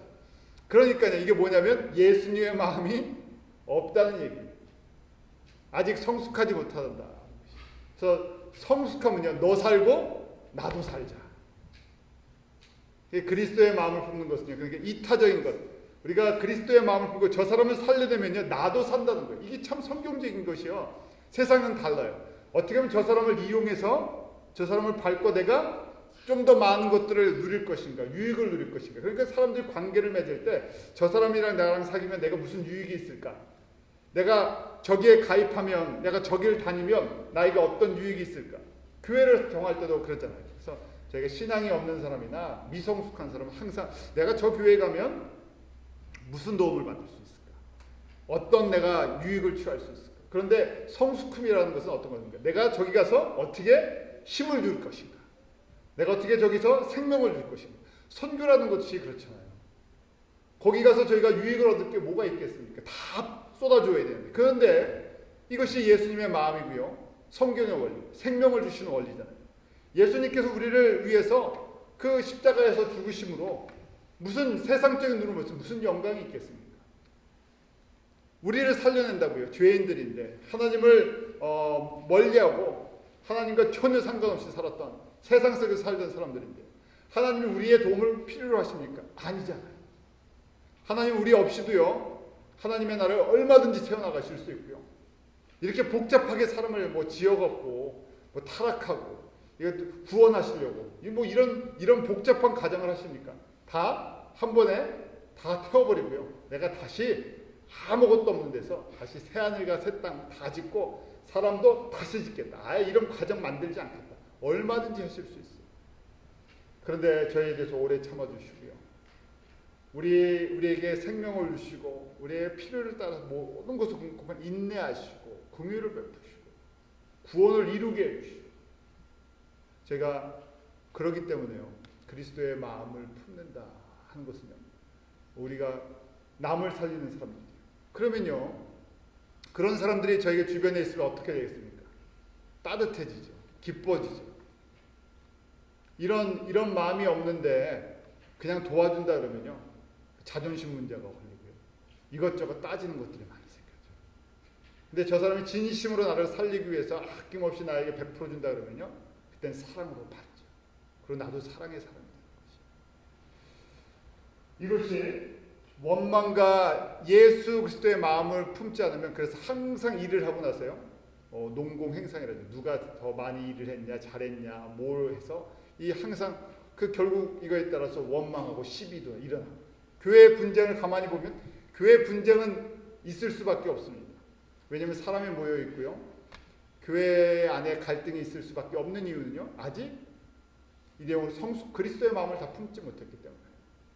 그러니까요, 이게 뭐냐면 예수님의 마음이 없다는 얘기예요. 아직 성숙하지 못한다. 그래서 성숙하면요, 너 살고 나도 살자. 그리스도의 마음을 품는 것은요, 그러니까 이타적인 것. 우리가 그리스도의 마음을 품고 저 사람을 살려내면요, 나도 산다는 거예요. 이게 참 성경적인 것이요. 세상은 달라요. 어떻게 하면 저 사람을 이용해서 저 사람을 밟고 내가 좀 더 많은 것들을 누릴 것인가, 유익을 누릴 것인가. 그러니까 사람들이 관계를 맺을 때 저 사람이랑 나랑 사귀면 내가 무슨 유익이 있을까? 내가 저기에 가입하면, 내가 저기를 다니면 나에게 어떤 유익이 있을까? 교회를 정할 때도 그렇잖아요. 그래서 저희가 신앙이 없는 사람이나 미성숙한 사람은 항상 내가 저 교회에 가면 무슨 도움을 받을 수 있을까? 어떤 내가 유익을 취할 수 있을까? 그런데 성숙함이라는 것은 어떤 것인가? 내가 저기 가서 어떻게 힘을 줄 것인가? 내가 어떻게 저기서 생명을 줄 것인가? 선교라는 것이 그렇잖아요. 거기 가서 저희가 유익을 얻을 게 뭐가 있겠습니까? 다 쏟아줘야 되는데. 그런데 이것이 예수님의 마음이고요. 성경의 원리, 생명을 주시는 원리잖아요. 예수님께서 우리를 위해서 그 십자가에서 죽으심으로 무슨 세상적인 눈으로 무슨 영광이 있겠습니까? 우리를 살려낸다고요. 죄인들인데 하나님을 멀리하고 하나님과 전혀 상관없이 살았던 세상 속에서 살던 사람들인데 하나님이 우리의 도움을 필요로 하십니까? 아니잖아요. 하나님 우리 없이도요, 하나님의 나라를 얼마든지 세워나가실 수 있고요. 이렇게 복잡하게 사람을 뭐 지어갖고 뭐 타락하고 이거 구원하시려고 뭐 이런 복잡한 가정을 하십니까? 다 한 번에 다 태워버리고요. 내가 다시 아무것도 없는 데서 다시 새하늘과 새 땅 다 짓고 사람도 다시 짓겠다. 아예 이런 과정 만들지 않겠다. 얼마든지 하실 수 있어요. 그런데 저희에 대해서 오래 참아주시고요. 우리에게 생명을 주시고 우리의 필요를 따라서 모든 것을 공급한 인내하시고 긍휼을 베푸시고 구원을 이루게 해주시고 제가 그러기 때문에요. 그리스도의 마음을 품는다 하는 것은요. 우리가 남을 살리는 사람들이에요. 그러면요. 그런 사람들이 저에게 주변에 있으면 어떻게 되겠습니까? 따뜻해지죠. 기뻐지죠. 이런 마음이 없는데 그냥 도와준다 그러면요. 자존심 문제가 걸리고요. 이것저것 따지는 것들이 많이 생겨죠. 근데 저 사람이 진심으로 나를 살리기 위해서 아낌없이 나에게 베풀어준다 그러면요. 그땐 사랑으로 받죠. 그리고 나도 사랑의 사람이 되는 것이죠. 이것이 원망과 예수 그리스도의 마음을 품지 않으면 그래서 항상 일을 하고 나서요. 농공행상이라죠. 누가 더 많이 일을 했냐, 잘했냐, 뭘 해서 이 항상 그 결국 이거에 따라서 원망하고 시비도 일어나고 교회 분쟁을 가만히 보면 교회 분쟁은 있을 수밖에 없습니다. 왜냐하면 사람이 모여 있고요. 교회 안에 갈등이 있을 수밖에 없는 이유는요. 아직 이 내용으로 그리스도의 마음을 다 품지 못했기 때문에.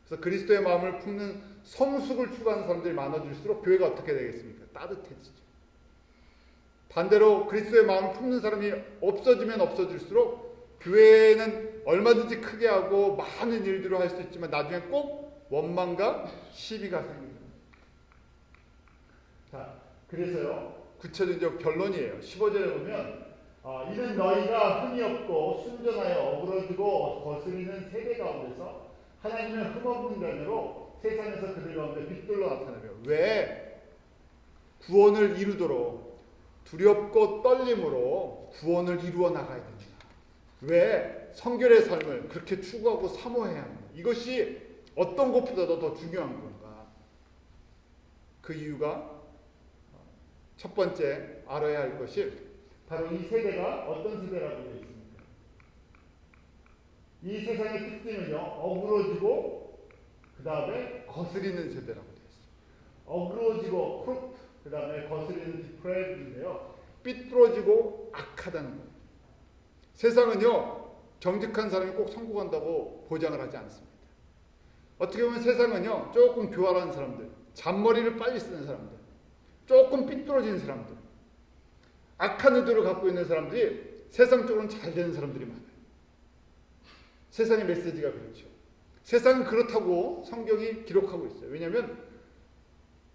그래서 그리스도의 마음을 품는 성숙을 추구하는 사람들이 많아질수록 교회가 어떻게 되겠습니까? 따뜻해지죠. 반대로 그리스도의 마음을 품는 사람이 없어지면 없어질수록 교회는 얼마든지 크게 하고 많은 일들을 할 수 있지만 나중에 꼭 원망과 시비가 생깁니다. 자, 그래서요. 구체적 결론이에요. 15절에 보면 이는 너희가 흠이 없고 순전하여 어그러지고 거스리는 세대 가운데서 하나님의 흠없는 자녀로 세상에서 그들 가운데 빛들로 나타나며 왜 구원을 이루도록 두렵고 떨림으로 구원을 이루어 나가야 됩니다. 왜 성결의 삶을 그렇게 추구하고 사모해야 합니다. 이것이 어떤 것보다도 더 중요한 건가? 그 이유가 첫 번째 알아야 할 것이 바로 이 세대가 어떤 세대라고 되어 있습니까? 이 세상의 특징은요. 어그러지고 그 다음에 거스리는 세대라고 되어 있습니다. 어그러지고 크롭 그 다음에 거스리는 디프레드인데요. 삐뚤어지고 악하다는 거예요. 세상은요. 정직한 사람이 꼭 성공한다고 보장을 하지 않습니다. 어떻게 보면 세상은요. 조금 교활한 사람들, 잔머리를 빨리 쓰는 사람들, 조금 삐뚤어진 사람들, 악한 의도를 갖고 있는 사람들이 세상적으로는 잘 되는 사람들이 많아요. 세상의 메시지가 그렇죠. 세상은 그렇다고 성경이 기록하고 있어요. 왜냐하면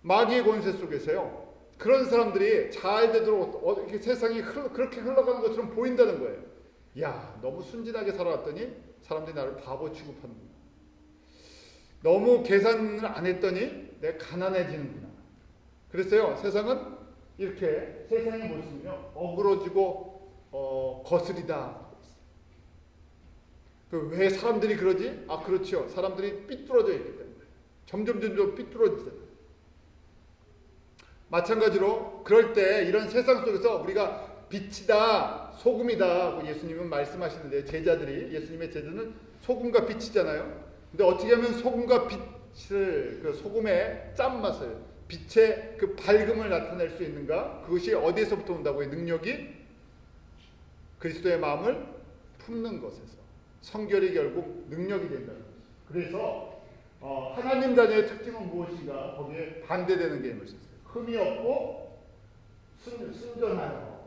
마귀의 권세 속에서요, 그런 사람들이 잘 되도록 세상이 그렇게 흘러가는 것처럼 보인다는 거예요. 야, 너무 순진하게 살아왔더니 사람들이 나를 바보 취급하는구나. 너무 계산을 안 했더니 내가 가난해지는구나. 그랬어요. 세상은 이렇게, 세상의 모습은요, 어그러지고 거스리다. 왜 사람들이 그러지? 아, 그렇죠. 사람들이 삐뚤어져 있기 때문에. 점점 삐뚤어지잖아요. 마찬가지로 그럴 때 이런 세상 속에서 우리가 빛이다, 소금이다 예수님은 말씀하시는데, 제자들이, 예수님의 제자는 소금과 빛이잖아요. 근데 어떻게 하면 소금과 빛을, 그 소금의 짠맛을, 빛의 그 밝음을 나타낼 수 있는가? 그것이 어디에서부터 온다고요? 능력이 그리스도의 마음을 품는 것에서. 성결이 결국 능력이 된다는 것이죠. 그래서 하나님 자녀의 특징은 무엇인가? 거기에 반대되는 개념을 썼어요. 흠이 없고 순전하다.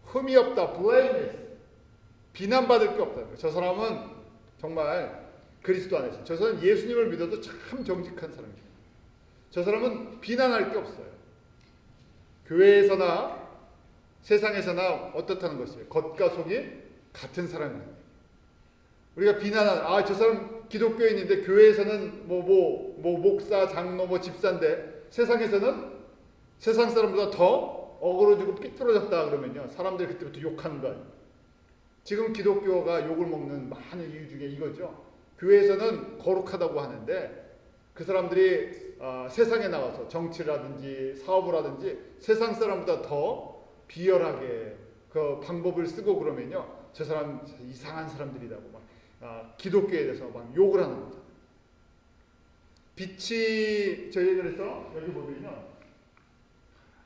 흠이 없다, blameless. 비난받을 게 없다. 저 사람은 정말 그리스도 안에서, 저 사람은 예수님을 믿어도 참 정직한 사람이죠. 저 사람은 비난할 게 없어요. 교회에서나 세상에서나 어떻다는 것이에요. 겉과 속이 같은 사람입니다. 우리가 비난하는, 저 사람 기독교인인데 교회에서는 목사, 장로, 집사인데 세상에서는 세상 사람보다 더 어그러지고 삐뚤어졌다 그러면요, 사람들이 그때부터 욕하는 거 아니에요. 지금 기독교가 욕을 먹는 많은 이유 중에 이거죠. 교회에서는 거룩하다고 하는데 그 사람들이 세상에 나와서 정치라든지 사업을 하든지 세상 사람보다 더 비열하게 그 방법을 쓰고 그러면요, 저 사람 이상한 사람들이라고 막 기독교에 대해서 막 욕을 하는 거죠. 빛이, 저희 그래서 여기 보면요,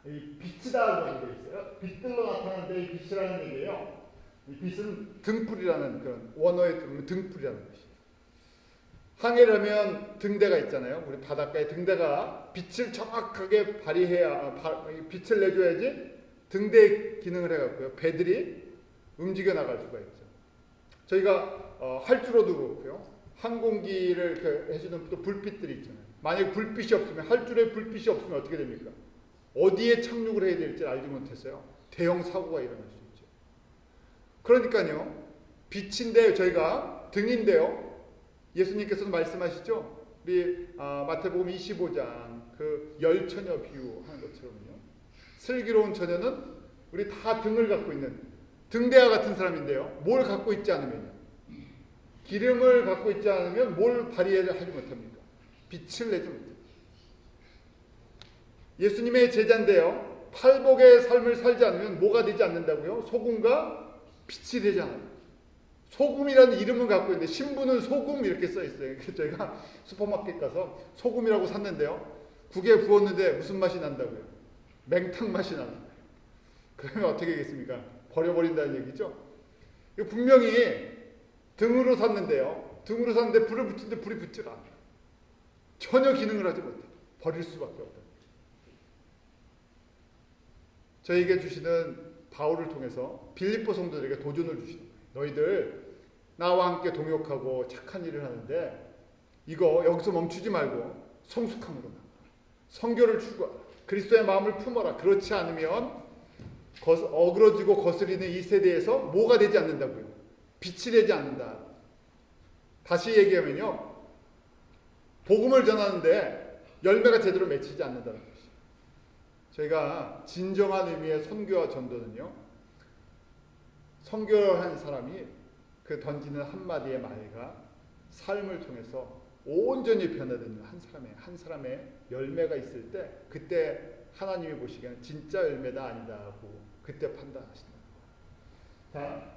이 빛이다라는 게 있어요. 빛들로 나타나는데 이 빛이라는 얘기예요. 이 빛은 등불이라는, 그런 원어에 들으면 등불이라는 것이에요. 항해라면 등대가 있잖아요. 우리 바닷가에 등대가 빛을 정확하게 발휘해야, 빛을 내줘야지 등대 기능을 해갖고요, 배들이 움직여 나갈 수가 있죠. 저희가 활주로도 그렇고요, 항공기를 이렇게 해주는 또 불빛들이 있잖아요. 만약에 불빛이 없으면, 활주로에 불빛이 없으면 어떻게 됩니까? 어디에 착륙을 해야 될지 알지 못했어요. 대형 사고가 일어날 수 있죠. 그러니까요, 빛인데 저희가 등인데요, 예수님께서도 말씀하시죠. 우리 마태복음 25장 그 열처녀 비유하는 것처럼요, 슬기로운 처녀는 우리 다 등을 갖고 있는 등대와 같은 사람인데요, 뭘 갖고 있지 않으면요, 기름을 갖고 있지 않으면 뭘 발휘를 하지 못합니까? 빛을 내지 못합니다. 예수님의 제자인데요, 팔복의 삶을 살지 않으면 뭐가 되지 않는다고요? 소금과 빛이 되지 않아요. 소금이라는 이름을 갖고 있는데 신부는 소금 이렇게 써 있어요. 그래서 저희가 슈퍼마켓 가서 소금이라고 샀는데요, 국에 부었는데 무슨 맛이 난다고요? 맹탕 맛이 나는 거예요. 그러면 어떻게 하겠습니까? 버려버린다는 얘기죠. 이거 분명히 등으로 샀는데요, 등으로 샀는데 불을 붙이는데 불이 붙질 않아요. 전혀 기능을 하지 못해요. 버릴 수밖에 없다. 저에게 주시는 바울을 통해서 빌립보 성도들에게 도전을 주시는 거예요. 너희들 나와 함께 동역하고 착한 일을 하는데 이거 여기서 멈추지 말고 성숙함으로 나가. 성결을 추구하라. 그리스도의 마음을 품어라. 그렇지 않으면 어그러지고 거스리는 이 세대에서 뭐가 되지 않는다고요? 빛이 되지 않는다. 다시 얘기하면요, 복음을 전하는데 열매가 제대로 맺히지 않는다는 것이에요. 저희가 진정한 의미의 선교와 전도는요, 성결한 사람이 그 던지는 한마디의 말과 삶을 통해서 온전히 변화되는 한 사람의 열매가 있을 때, 그때 하나님이 보시기에는 진짜 열매다 아니다 하고 그때 판단하신다. 자,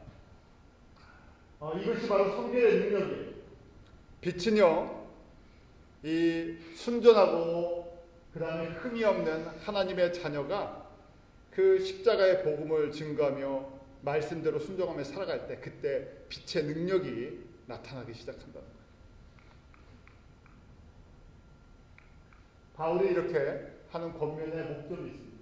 이것이 바로 성결의 능력이에요. 빛은요, 이 순전하고 그 다음에 흠이 없는 하나님의 자녀가 그 십자가의 복음을 증거하며 말씀대로 순종하며 살아갈 때, 그때 빛의 능력이 나타나기 시작한다는 거예요. 바울이 이렇게 하는 권면의 목적이 있습니다.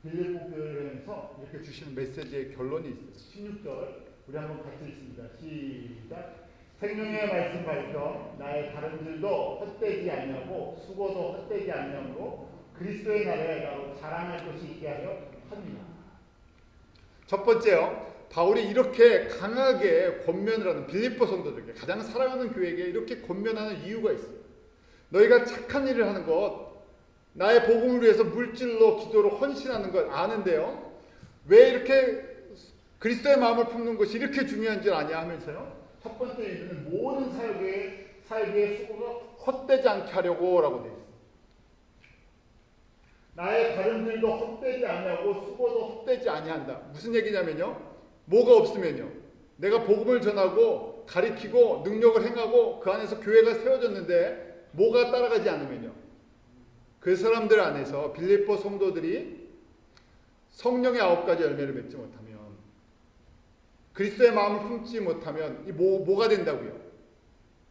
빌립보 교회를 향해서 이렇게 주시는 메시지의 결론이 있어요. 16절 우리 한번 같이 읽습니다. 시작. 생명의 말씀 발표 나의 다름질도 헛되지 아니하고 수고도 헛되지 아니하므로 그리스도의 날에 나로 자랑할 것이 있게 하려 합니다. 첫 번째요. 바울이 이렇게 강하게 권면을 하는 빌립보 성도들에게, 가장 사랑하는 교회에게 이렇게 권면하는 이유가 있어요. 너희가 착한 일을 하는 것, 나의 복음을 위해서 물질로 기도로 헌신하는 걸 아는데요. 왜 이렇게 그리스도의 마음을 품는 것이 이렇게 중요한 줄 아냐 하면서요. 첫 번째 이유는 모든 살기의 수고가 헛되지 않게 하려고 라고 되어 있습니다. 나의 다름질도 헛되지 아니하고 수고도 헛되지 아니한다. 무슨 얘기냐면요. 뭐가 없으면요. 내가 복음을 전하고 가리키고 능력을 행하고 그 안에서 교회가 세워졌는데 뭐가 따라가지 않으면요. 그 사람들 안에서 빌립보 성도들이 성령의 9가지 열매를 맺지 못하면, 그리스도의 마음을 품지 못하면 뭐가 된다고요?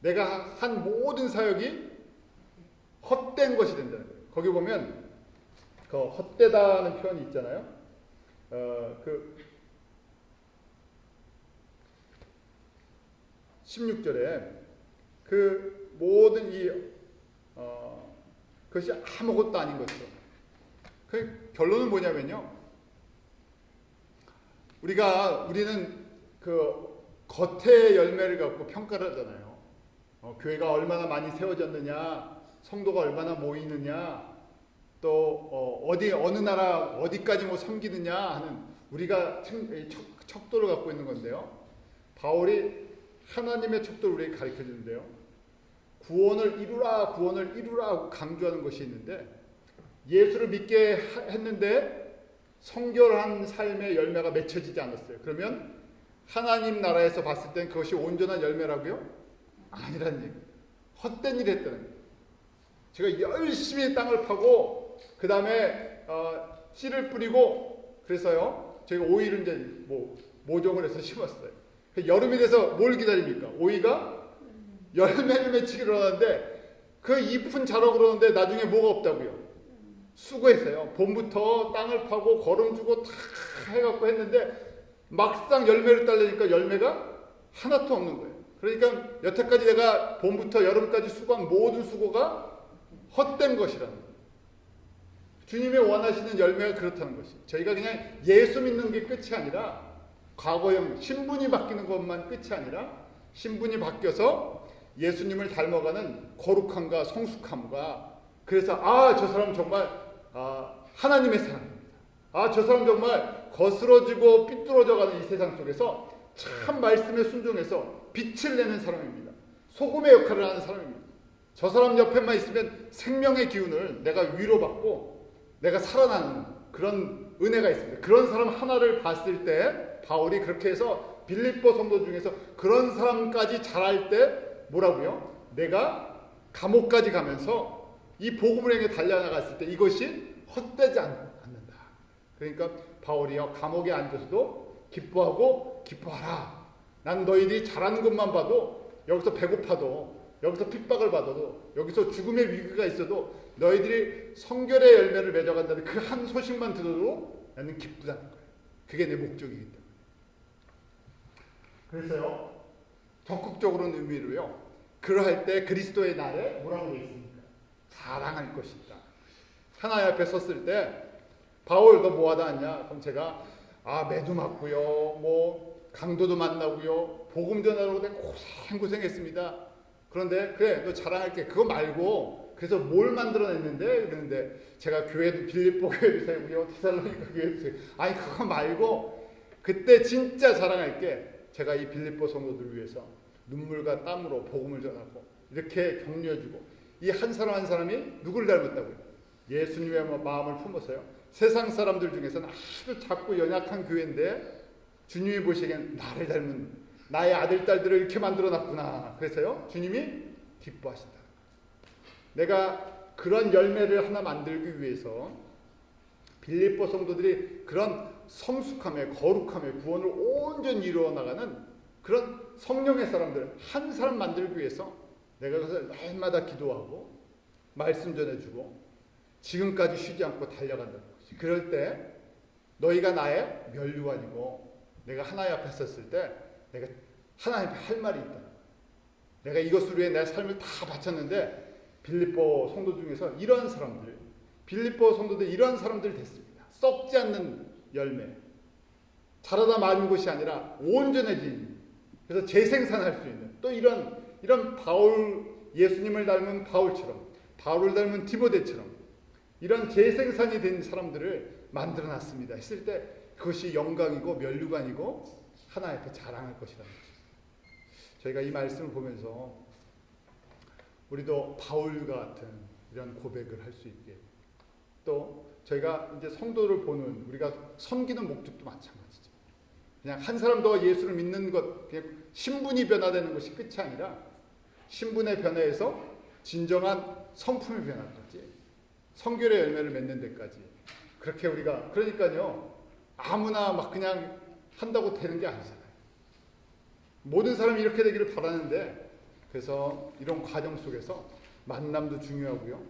내가 한 모든 사역이 헛된 것이 된다는 거예요. 거기 보면 그 헛되다는 표현이 있잖아요. 그 16절에 그 모든 그것이 아무것도 아닌 것이죠. 그 결론은 뭐냐면요. 우리는 그 겉의 열매를 갖고 평가를 하잖아요. 교회가 얼마나 많이 세워졌느냐, 성도가 얼마나 모이느냐, 또 어느 나라 어디까지 섬기느냐 하는 우리가 척도를 갖고 있는 건데요. 바울이 하나님의 척도를 우리에게 가르쳐 주는데요. 구원을 이루라, 구원을 이루라 하고 강조하는 것이 있는데, 예수를 믿게 했는데 성결한 삶의 열매가 맺혀지지 않았어요. 그러면 하나님 나라에서 봤을 땐 그것이 온전한 열매라고요? 아니라는 얘기예요. 헛된 일을 했다는 거예요. 제가 열심히 땅을 파고 그 다음에 씨를 뿌리고 그래서요. 제가 오이를 이제 모종을 해서 심었어요. 여름이 돼서 뭘 기다립니까? 오이가 열매를 맺히기로 하는데 그 잎은 자라 그러는데 나중에 뭐가 없다고요? 수고했어요. 봄부터 땅을 파고 거름 주고 다 해갖고 했는데 막상 열매를 따려니까 열매가 하나도 없는 거예요. 그러니까 여태까지 내가 봄부터 여름까지 수고한 모든 수고가 헛된 것이라는 거예요. 주님이 원하시는 열매가 그렇다는 것이에요. 저희가 그냥 예수 믿는 게 끝이 아니라 과거형 신분이 바뀌는 것만 끝이 아니라 신분이 바뀌어서 예수님을 닮아가는 거룩함과 성숙함과, 그래서 저 사람 정말 하나님의 사람입니다. 저 사람 정말 거스러지고 삐뚤어져가는 이 세상 속에서 참 말씀에 순종해서 빛을 내는 사람입니다. 소금의 역할을 하는 사람입니다. 저 사람 옆에만 있으면 생명의 기운을 내가 위로받고 내가 살아나는 그런 은혜가 있습니다. 그런 사람 하나를 봤을 때 바울이 그렇게 해서 빌립보 성도 중에서 그런 사람까지 잘할 때 뭐라고요? 내가 감옥까지 가면서 이 복음을 향해 달려나갔을 때 이것이 헛되지 않는다. 그러니까 바울이요, 감옥에 앉아서도 기뻐하고 기뻐하라. 난 너희들이 잘하는 것만 봐도, 여기서 배고파도, 여기서 핍박을 받아도, 여기서 죽음의 위기가 있어도 너희들이 성결의 열매를 맺어간다는 그 한 소식만 들어도 나는 기쁘다는 거예요. 그게 내 목적이기 때문에. 그래서요, 적극적으로는 의미로요, 그러할 때 그리스도의 날에 뭐라고 되어 있습니까? 자랑할 것이다. 하나님 앞에 섰을 때 바울 너 뭐하다 왔냐? 그럼 제가 매도 맞고요, 강도도 만나고요, 복음 전하려고 내가 고생했습니다. 그런데 그래 너 자랑할게. 그거 말고 그래서 뭘 만들어냈는데? 그러는데 제가 교회도 빌립보 교회도 세우고요, 데살로니가 교회도 세우고. 아니 그거 말고 그때 진짜 자랑할게. 제가 이 빌립보 성도들을 위해서 눈물과 땀으로 복음을 전하고 이렇게 격려해주고, 이 한 사람 한 사람이 누구를 닮았다고요? 예수님의 마음을 품어서요. 세상 사람들 중에서는 아주 작고 연약한 교회인데 주님이 보시기엔 나를 닮은 나의 아들 딸들을 이렇게 만들어놨구나. 그래서요 주님이 기뻐하신다. 내가 그런 열매를 하나 만들기 위해서 빌립보 성도들이 그런 성숙함에 거룩함에 구원을 온전히 이루어 나가는 그런 성령의 사람들 한 사람 만들기 위해서 내가 그것을 날마다 기도하고 말씀 전해주고 지금까지 쉬지 않고 달려간다는 것이. 그럴 때 너희가 나의 면류관이고 내가 하나님 앞에 섰을 때 내가 하나님께 할 말이 있다. 내가 이것을 위해 내 삶을 다 바쳤는데 빌립보 성도 중에서 이런 사람들, 빌립보 성도들 이런 사람들 됐습니다. 썩지 않는 열매. 자라다 마는 것이 아니라 온전해진, 그래서 재생산할 수 있는 또 이런 바울, 예수님을 닮은 바울처럼, 바울을 닮은 디모데처럼 이런 재생산이 된 사람들을 만들어 놨습니다 했을 때 그것이 영광이고 면류관이고 하나님 앞에 자랑할 것이라는 것입니다. 저희가 이 말씀을 보면서 우리도 바울과 같은 이런 고백을 할 수 있게, 또 저희가 이제 성도를 보는, 우리가 섬기는 목적도 마찬가지죠. 그냥 한 사람 더 예수를 믿는 것, 그냥 신분이 변화되는 것이 끝이 아니라 신분의 변화에서 진정한 성품의 변화까지, 성결의 열매를 맺는 데까지, 그렇게 우리가, 그러니까요 아무나 막 그냥 한다고 되는 게 아니잖아요. 모든 사람이 이렇게 되기를 바라는데, 그래서 이런 과정 속에서 만남도 중요하고요.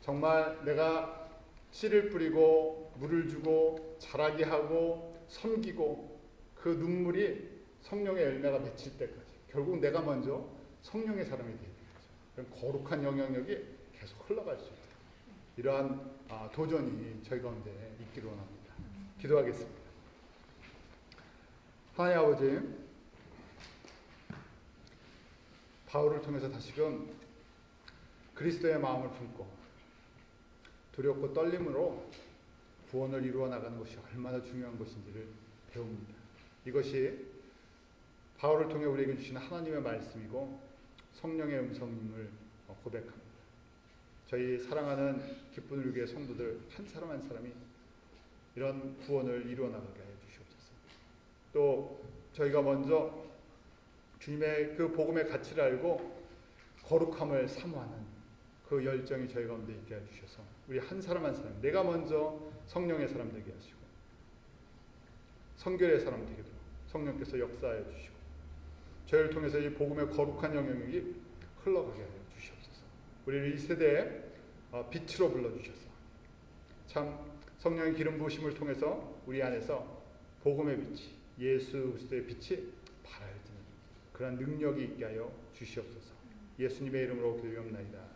정말 내가 씨를 뿌리고 물을 주고 자라게 하고 섬기고 그 눈물이 성령의 열매가 맺힐 때까지 결국 내가 먼저 성령의 사람이 되는 거죠. 그럼 거룩한 영향력이 계속 흘러갈 수 있다. 이러한 도전이 저희 가운데 있기를 원합니다. 기도하겠습니다. 하나님 아버지, 바울을 통해서 다시금 그리스도의 마음을 품고 두렵고 떨림으로 구원을 이루어 나가는 것이 얼마나 중요한 것인지를 배웁니다. 이것이 바울을 통해 우리에게 주시는 하나님의 말씀이고 성령의 음성임을 고백합니다. 저희 사랑하는 기쁜 우리의 성도들 한 사람 한 사람이 이런 구원을 이루어 나가게 하여 주시옵소서. 또 저희가 먼저 주님의 그 복음의 가치를 알고 거룩함을 사모하는 그 열정이 저희 가운데 있게 해주셔서 우리 한 사람 한 사람, 내가 먼저 성령의 사람 되게 하시고 성결의 사람 되게 도록 성령께서 역사하여 주시고 저희를 통해서 이 복음의 거룩한 영향력이 흘러가게 하여 주시옵소서. 우리를 이 세대에 빛으로 불러주셔서 참 성령의 기름 부으심을 통해서 우리 안에서 복음의 빛이, 예수 그리스도의 빛이 발하여지는 그런 능력이 있게 하여 주시옵소서. 예수님의 이름으로 기도하옵나이다.